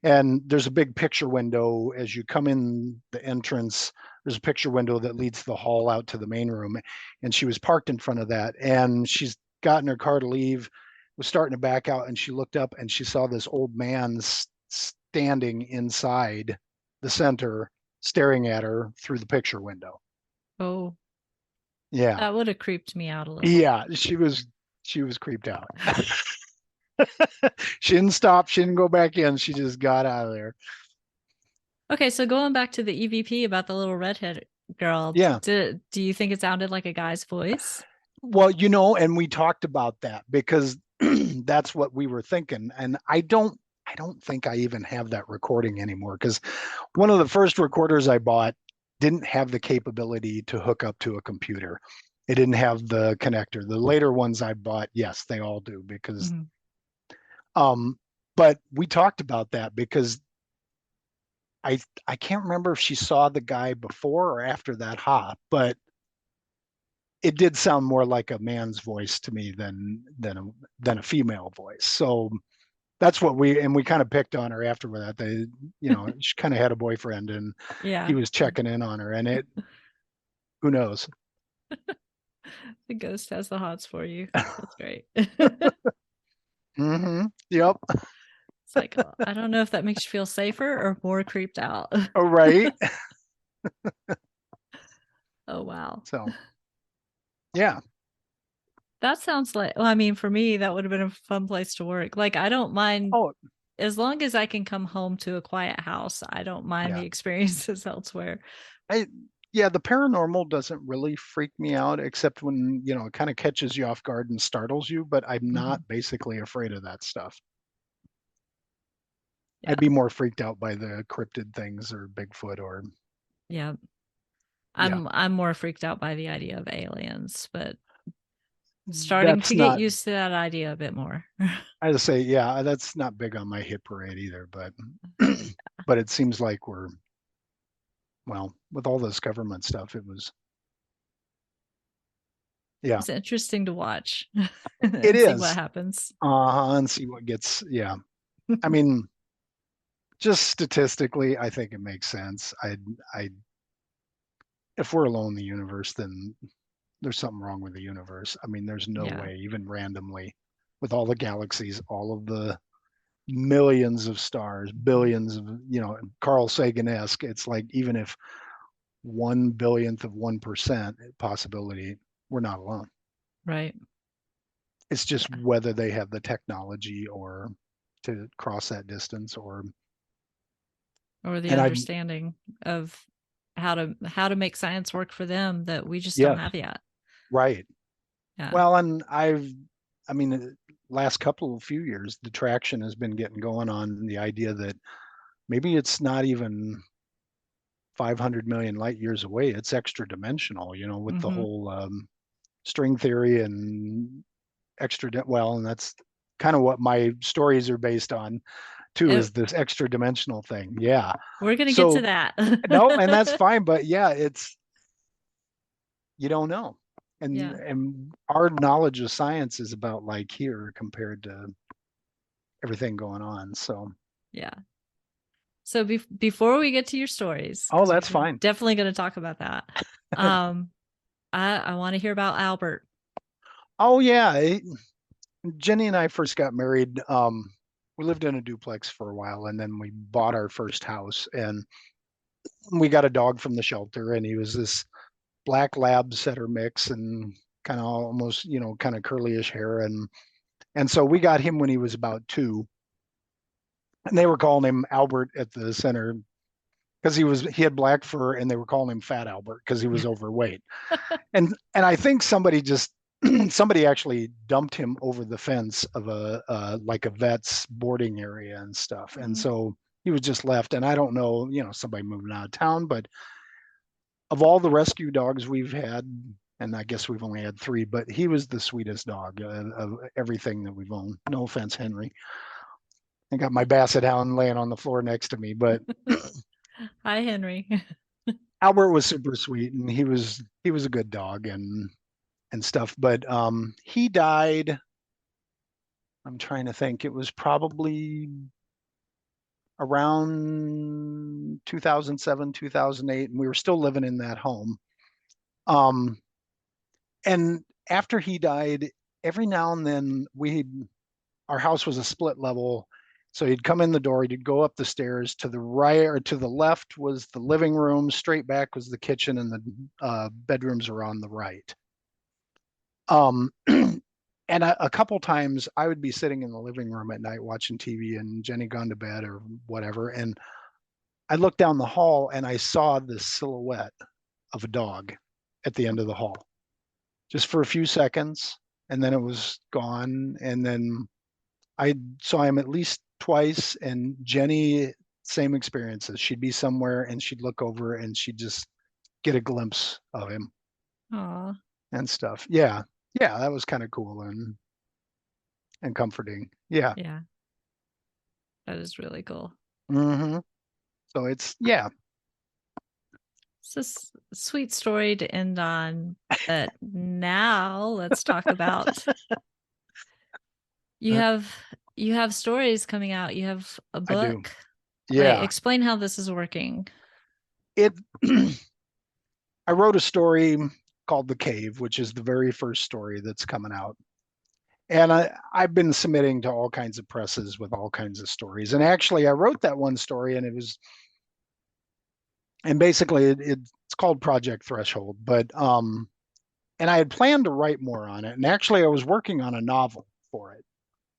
And there's a big picture window as you come in the entrance. There's a picture window that leads the hall out to the main room. And she was parked in front of that. And she's got in her car to leave, was starting to back out. And she looked up and she saw this old man standing inside the center, staring at her through the picture window.
Oh,
Yeah.
that would have creeped me out a little.
Yeah. She was creeped out. She didn't stop. She didn't go back in. She just got out of there.
Okay, so going back to the EVP about the little redhead girl,
Yeah.
do you think it sounded like a guy's voice?
Well, and we talked about that because that's what we were thinking. And I don't I don't think I even have that recording anymore because one of the first recorders I bought didn't have the capability to hook up to a computer. It didn't have the connector. The later ones I bought, yes, they all do because
Mhm.
um but we talked about that because I can't remember if she saw the guy before or after that hop, but it did sound more like a man's voice to me than a female voice. So that's what we kind of picked on her after that. She kind of had a boyfriend and he
Yeah.
was checking in on her, and who knows?
The ghost has the hots for you. That's great.
Yep.
It's like, oh, I don't know if that makes you feel safer or more creeped out.
All right.
Oh, wow.
So yeah.
That sounds like, well, I mean, for me, that would have been a fun place to work. Like, I don't mind
Oh
as long as I can come home to a quiet house, I don't mind the
yeah.
experiences elsewhere.
I yeah, the paranormal doesn't really freak me out except when, it kind of catches you off guard and startles you, but I'm
Mhm.
not basically afraid of that stuff.
Yeah.
I'd be more freaked out by the cryptid things or Bigfoot or
Yeah.
yeah.
I'm more freaked out by the idea of aliens, but starting
That's
to get
not
used to that idea a bit more.
I just say, yeah, that's not big on my hit parade either, but but it seems like well, with all this government stuff, it was yeah,
It's interesting to watch
it
and see what
is.
happens.
And see what gets yeah. I mean, just statistically, I think it makes sense. I if we're alone in the universe, then there's something wrong with the universe. I mean, there's no
Yeah.
way, even randomly, with all the galaxies, all of the millions of stars, billions of, Carl Sagan-esque, it's like even if 1 billionth of 1% possibility, we're not alone.
Right.
It's just
Yeah.
whether they have the technology or to cross that distance
Or the
and I
understanding of how to make science work for them that we just don't
yes,
have yet.
right.
Yeah.
Well, and I mean, last couple of few years, the traction has been getting going on the idea that maybe it's not even 500 million light years away. It's extra dimensional, with the
Mm-hmm.
whole string theory and well, and that's kind of what my stories are based on too,
It,
is this extra dimensional thing. Yeah.
we're gonna get to
So
that.
no, and that's fine, but yeah, it's you don't know. And
Yeah.
our knowledge of science is about like here compared to everything going on. So
Yeah. So before we get to your stories,
oh,
because
that's
we're
fine.
definitely going to talk about that, um, I want to hear about Albert.
Oh yeah. Jenny and I first got married. We lived in a duplex for a while and then we bought our first house and we got a dog from the shelter and he was this black lab setter mix and kind of almost, kind of curlyish hair and so we got him when he was about 2 and they were calling him Albert at the center because he had black fur and they were calling him Fat Albert because he was overweight. And I think somebody just somebody actually dumped him over the fence of a like a vet's boarding area and stuff. And
Mm.
so he was just left. And I don't know, somebody moving out of town, but of all the rescue dogs we've had, and I guess we've only had 3, but he was the sweetest dog of everything that we've owned. No offense, Henry. I got my basset hound laying on the floor next to me, but
Hi, Henry.
Albert was super sweet and he was a good dog and stuff. But he died. I'm trying to think. It was probably around 2007, 2008, and we were still living in that home. Um, and after he died, every now and then our house was a split level. So he'd come in the door, he'd go up the stairs. To the right or to the left was the living room, straight back was the kitchen, and the bedrooms were on the right. Um, and a couple times I would be sitting in the living room at night watching TV and Jenny gone to bed or whatever. And I looked down the hall and I saw the silhouette of a dog at the end of the hall just for a few seconds. And then it was gone. And then I saw him at least twice, and Jenny, same experiences. She'd be somewhere and she'd look over and she'd just get a glimpse of him
Aw.
and stuff. Yeah. Yeah, that was kind of cool and comforting. Yeah.
Yeah. That is really cool.
Hmm. So it's yeah.
It's a sweet story to end on. But now let's talk about you
Uh,
have you have stories coming out. You have a
I do.
book. Like,
Yeah.
explain how this is working.
It I wrote a story called The Cave, which is the very first story that's coming out. And I've been submitting to all kinds of presses with all kinds of stories. And actually, I wrote that one story, and basically it's called Project Threshold. But and I had planned to write more on it. And actually, I was working on a novel for it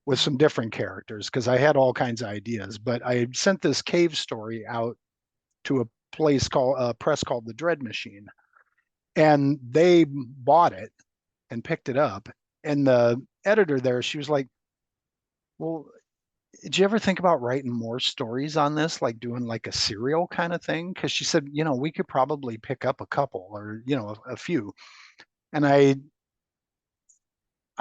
with some different characters because I had all kinds of ideas. But I sent this cave story out to a press called the Dread Machine, and they bought it and picked it up. And the editor there, she was like, "Well, did you ever think about writing more stories on this, like doing like a serial kind of thing?" Because she said, we could probably pick up a couple or a few. And I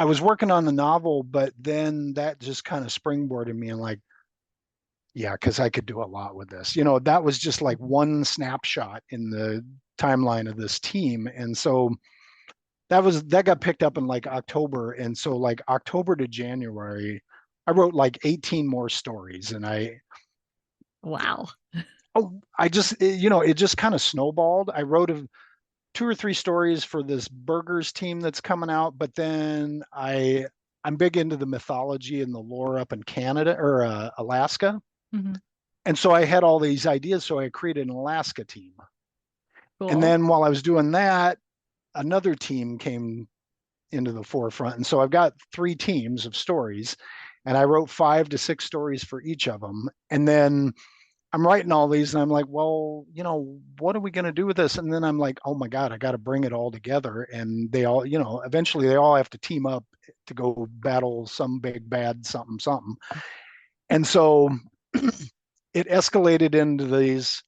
was working on the novel, but then that just kind of springboarded me and like, yeah, because I could do a lot with this. That was just like one snapshot in the timeline of this team. And so that got picked up in like October. And so like October to January, I wrote like 18 more stories. And
Wow.
I just, it just kind of snowballed. I wrote two or three stories for this burgers team that's coming out, but then I'm big into the mythology and the lore up in Canada or Alaska.
Hmm.
And so I had all these ideas. So I created an Alaska team. And
Cool.
then while I was doing that, another team came into the forefront. And so I've got three teams of stories, and I wrote 5 to 6 stories for each of them. And then I'm writing all these, and I'm like, well, what are we going to do with this? And then I'm like, oh my God, I got to bring it all together. And they all, eventually they all have to team up to go battle some big bad something, something. And so it escalated into these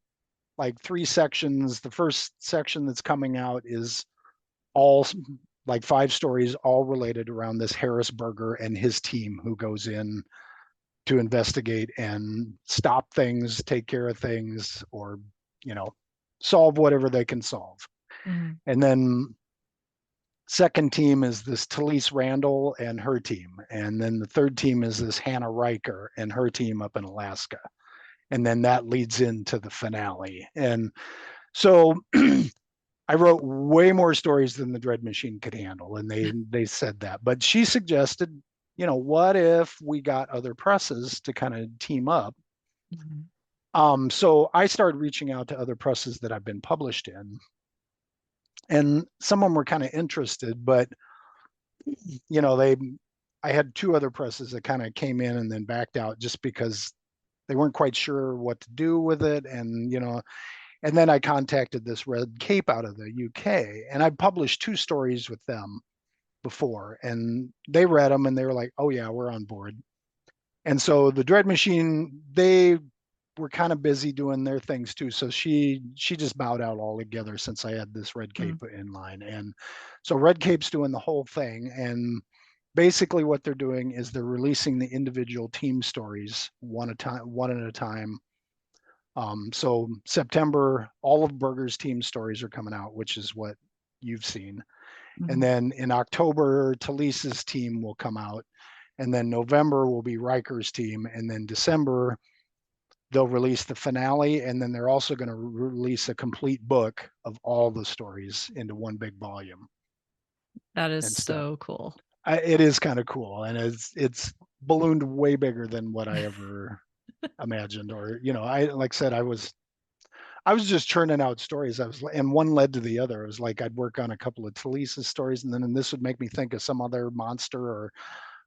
like 3 sections. The first section that's coming out is all like 5 stories, all related around this Harris Berger and his team who goes in to investigate and stop things, take care of things, or, you know, solve whatever they can solve.
Hmm.
And then second team is this Talise Randall and her team. And then the third team is this Hannah Riker and her team up in Alaska. And then that leads into the finale. And so I wrote way more stories than the Dread Machine could handle, and they said that. But she suggested, what if we got other presses to kind of team up?
Hmm.
So I started reaching out to other presses that I've been published in, and some of them were kind of interested, but they, I had 2 other presses that kind of came in and then backed out just because they weren't quite sure what to do with it, and then I contacted this Red Cape out of the UK, and I published 2 stories with them before, and they read them and they were like, "Oh yeah, we're on board." And so the Dread Machine, they were kind of busy doing their things too. So she just bowed out altogether since I had this Red Cape in line. And so Red Cape's doing the whole thing. And basically what they're doing is they're releasing the individual team stories one at a time. So September, all of Berger's team stories are coming out, which is what you've seen. And
Hmm.
then in October, Talisa's team will come out. And then November will be Riker's team. And then December, they'll release the finale. And then they're also going to release a complete book of all the stories into one big volume
That is
and stuff.
so cool.
It is kind of cool. And it's ballooned way bigger than what I ever imagined. Or, like I said, I was just churning out stories. And one led to the other. It was like I'd work on a couple of Talisa's stories, and then this would make me think of some other monster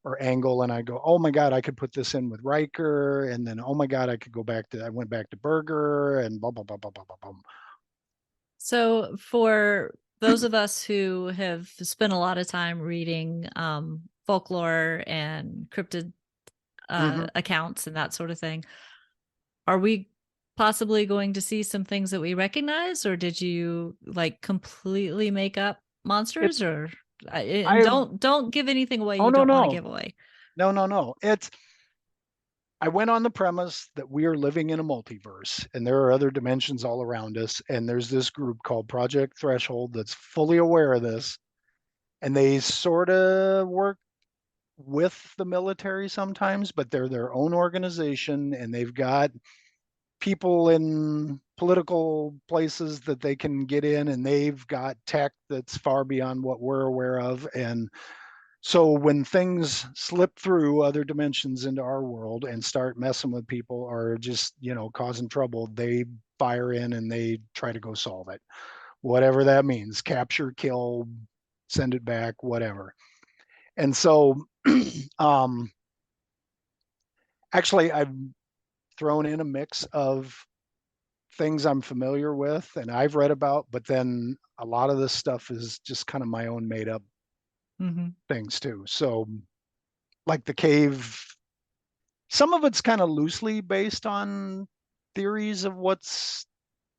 or angle, and I go, oh my God, I could put this in with Riker, and then oh my God, I went back to Berger, and blah blah blah blah blah blah blah.
So, for those of us who have spent a lot of time reading folklore and cryptid
Hmm.
accounts and that sort of thing. Are we possibly going to see some things that we recognize, or did you like completely make up monsters?
It's
Or and
I
don't give anything away
oh
you
no
don't want to
no
give away.
no. It's I went on the premise that we are living in a multiverse and there are other dimensions all around us. And there's this group called Project Threshold that's fully aware of this. And they sort of work with the military sometimes, but they're their own organization and they've got people in political places that they can get in and they've got tech that's far beyond what we're aware of. And so when things slip through other dimensions into our world and start messing with people or just, causing trouble, they fire in and they try to go solve it. Whatever that means, capture, kill, send it back, whatever. And so um actually I've thrown in a mix of things I'm familiar with and I've read about, but then a lot of this stuff is just kind of my own made up
Mm-hmm.
things too. So like the cave, some of it's kind of loosely based on theories of what's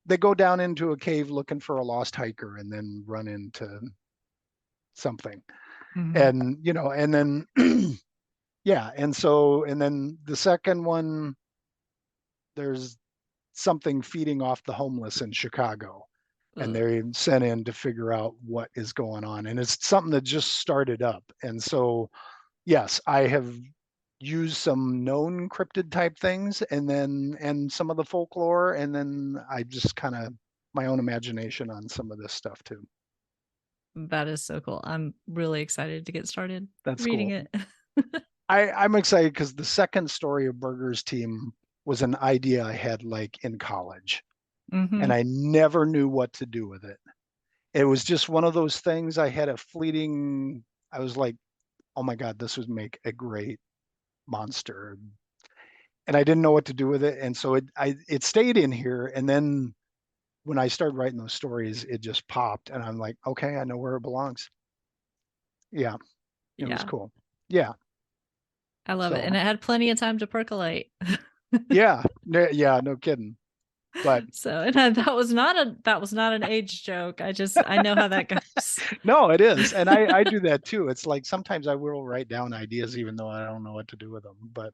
they go down into a cave looking for a lost hiker and then run into something.
Mm-hmm.
And then yeah, and then the second one, there's something feeding off the homeless in Chicago. And
Ugh.
they're sent in to figure out what is going on. And it's something that just started up. And so, yes, I have used some known cryptid type things and some of the folklore. And then I just kind of my own imagination on some of this stuff too.
That is so cool. I'm really excited to get started
That's
reading
cool.
it.
I'm excited because the second story of Burger's Team was an idea I had like in college
Mm-hmm.
and I never knew what to do with it. It was just one of those things I had a fleeting, I was like, oh my God, this would make a great monster. And I didn't know what to do with it. And so it stayed in here. And then when I started writing those stories, it just popped. And I'm like, okay, I know where it belongs. Yeah, it was
Yeah,
cool. Yeah.
I love it.
So
And it had plenty of time to percolate.
yeah, yeah, no kidding. But
So and that was not an age joke. I know how that goes.
no, it is. And I do that too. It's like sometimes I will write down ideas even though I don't know what to do with them. But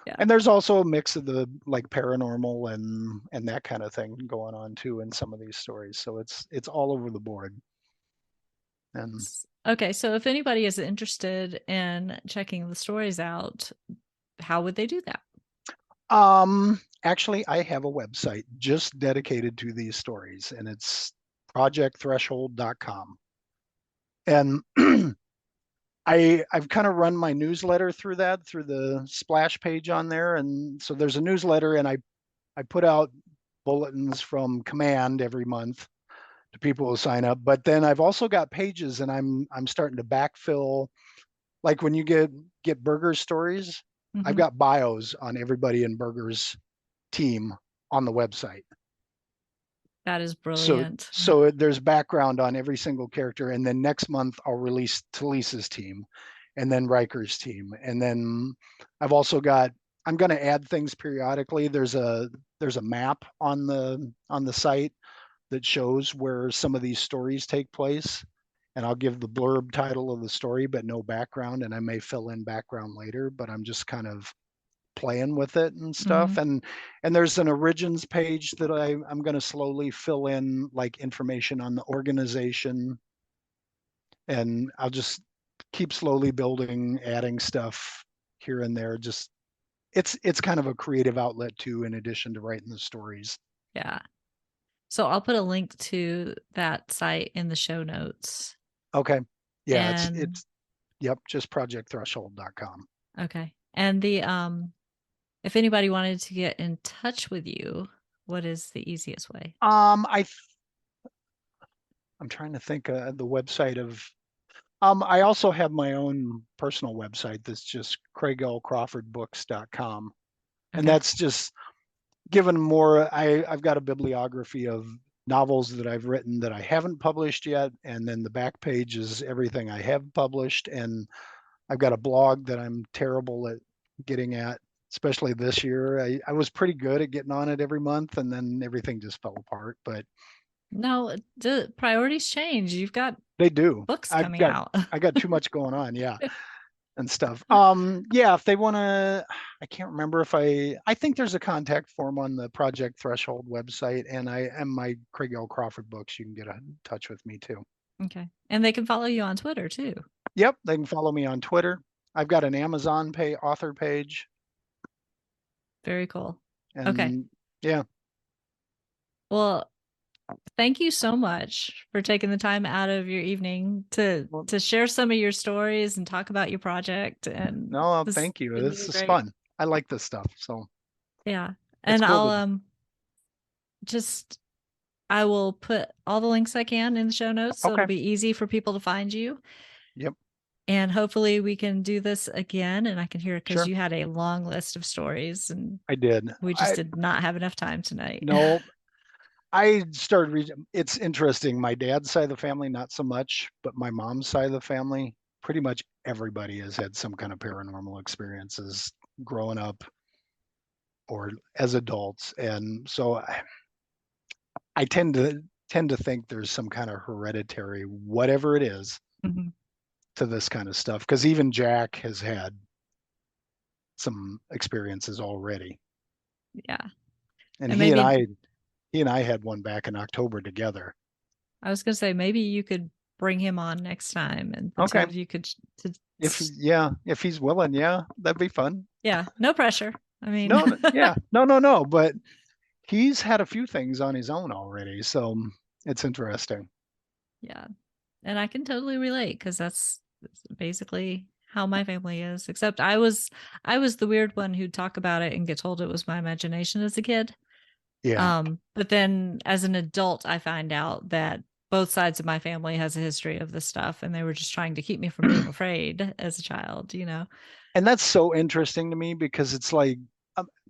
Yeah.
and there's also a mix of the like paranormal and that kind of thing going on too in some of these stories. So it's all over the board. And
Okay, so if anybody is interested in checking the stories out, how would they do that?
actually I have a website just dedicated to these stories and it's projectthreshold.com. And I've kind of run my newsletter through that through the splash page on there. And so there's a newsletter and I put out bulletins from command every month to people who sign up. But then I've also got pages and I'm starting to backfill. Like when you get Burger's stories, I've
Mm-hmm.
got bios on everybody in Burger's team on the website.
That is
So
brilliant.
so there's background on every single character, and then next month I'll release Talisa's team, and then Riker's team, and then I've also got I'm going to add things periodically. There's a map on the site that shows where some of these stories take place. And I'll give the blurb title of the story, but no background. And I may fill in background later, but I'm just kind of playing with it and
Mm-hmm.
stuff. And there's an origins page that I'm going to slowly fill in like information on the organization. And I'll just keep slowly building, adding stuff here and there. Just it's kind of a creative outlet too, in addition to writing the stories.
Yeah. So I'll put a link to that site in the show notes.
Okay. Yeah,
And
it's yep, just projectthreshold.com.
okay. And the if anybody wanted to get in touch with you, what is the easiest way?
I'm trying to think the website of I also have my own personal website that's just craiglcrawfordbooks.com. And
Okay.
that's just given more I've got a bibliography of novels that I've written that I haven't published yet. And then the back page is everything I have published. And I've got a blog that I'm terrible at getting at, especially this year. I was pretty good at getting on it every month, and then everything just fell apart. But
No, the priorities change. You've got
they do.
books
I've
coming
got
out.
I got too much going on, yeah, and stuff. Yeah, if they want to, I can't remember if I think there's a contact form on the Project Threshold website, and my Craig Crawford books. You can get in touch with me too.
Okay. And they can follow you on Twitter too.
Yep, they can follow me on Twitter. I've got an Amazon author page,
Very cool. Okay.
and yeah,
Well, thank you so much for taking the time out of your evening to
well,
share some of your stories and talk about your project. And
no,
this has
thank you.
been
This
really
is
great.
fun. I like this stuff, so
Yeah.
it's
And
cool
I'll
to.
just I will put all the links I can in the show notes so it'll
Okay.
be easy for people to find you.
Yep.
And hopefully we can do this again and I can hear because
Sure.
you had a long list of stories and
I did.
we just
I
did not have enough time tonight.
no. I started reading. It's interesting. My dad's side of the family, not so much, but my mom's side of the family, pretty much everybody has had some kind of paranormal experiences growing up or as adults, and so I tend to think there's some kind of hereditary, whatever it is,
Mhm.
to this kind of stuff. Because even Jack has had some experiences already,
Yeah.
and
And
he and
maybe
I had one back in October together.
I was going to say maybe you could bring him on next time and the two
Okay,
of you could
if he's willing, yeah, that'd be fun.
yeah, no pressure. I mean,
No, yeah, no, but he's had a few things on his own already, so it's interesting.
yeah. And I can totally relate because that's basically how my family is. Except I was the weird one who'd talk about it and get told it was my imagination as a kid.
Yeah.
But then as an adult, I find out that both sides of my family has a history of this stuff, and they were just trying to keep me from being afraid as a child. You know?
And that's so interesting to me because it's like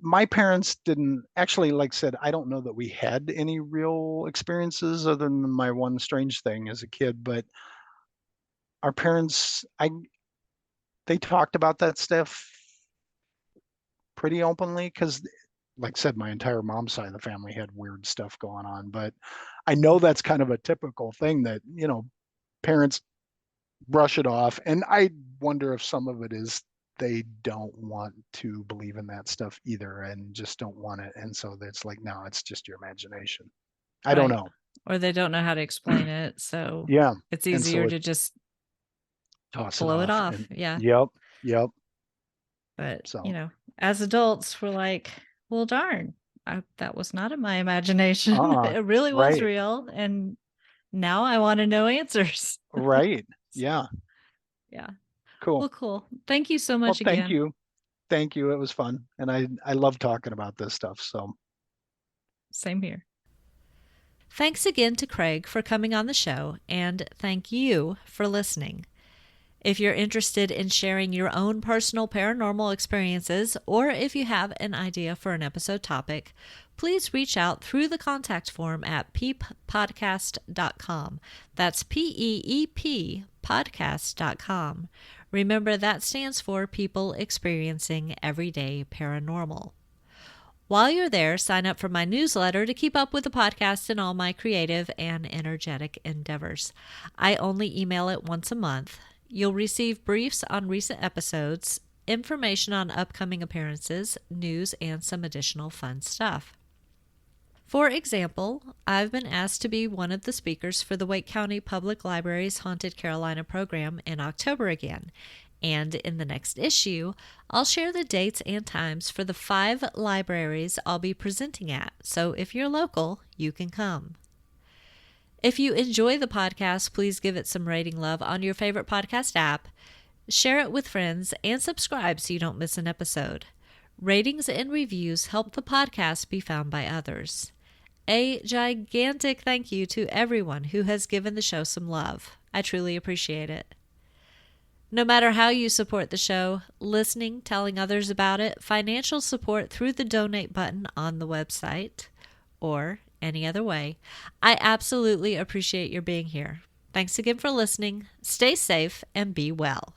my parents didn't actually, like I said, I don't know that we had any real experiences other than my one strange thing as a kid, but our parents, they talked about that stuff pretty openly because, like I said, my entire mom's side of the family had weird stuff going on. But I know that's kind of a typical thing that, parents brush it off. And I wonder if some of it is they don't want to believe in that stuff either and just don't want it. And so it's like, no, it's just your imagination. I don't
Right.
know.
Or they don't know how to explain it, so
Yeah.
it's
And so
easier
it
to just
toss it
blow it
off.
off.
And
Yeah.
yep, yep.
But,
So,
as adults, we're like, well, darn, that was not in my imagination.
uh-uh.
It really was
Right.
real. And now I want to know answers.
Right. Yeah.
Yeah.
Cool.
Well, cool. Thank you so
Well,
much
thank
again.
you. Thank you. It was fun. And I love talking about this stuff. So,
Same here. Thanks again to Craig for coming on the show, and thank you for listening. If you're interested in sharing your own personal paranormal experiences, or if you have an idea for an episode topic, please reach out through the contact form at peeppodcast.com. That's PEEP podcast.com. Remember, that stands for People Experiencing Everyday Paranormal. While you're there, sign up for my newsletter to keep up with the podcast and all my creative and energetic endeavors. I only email it once a month. You'll receive briefs on recent episodes, information on upcoming appearances, news, and some additional fun stuff. For example, I've been asked to be one of the speakers for the Wake County Public Library's Haunted Carolina program in October again. And in the next issue, I'll share the dates and times for the 5 libraries I'll be presenting at. So if you're local, you can come. If you enjoy the podcast, please give it some rating love on your favorite podcast app. Share it with friends and subscribe so you don't miss an episode. Ratings and reviews help the podcast be found by others. A gigantic thank you to everyone who has given the show some love. I truly appreciate it. No matter how you support the show, listening, telling others about it, financial support through the donate button on the website, or any other way, I absolutely appreciate your being here. Thanks again for listening. Stay safe and be well.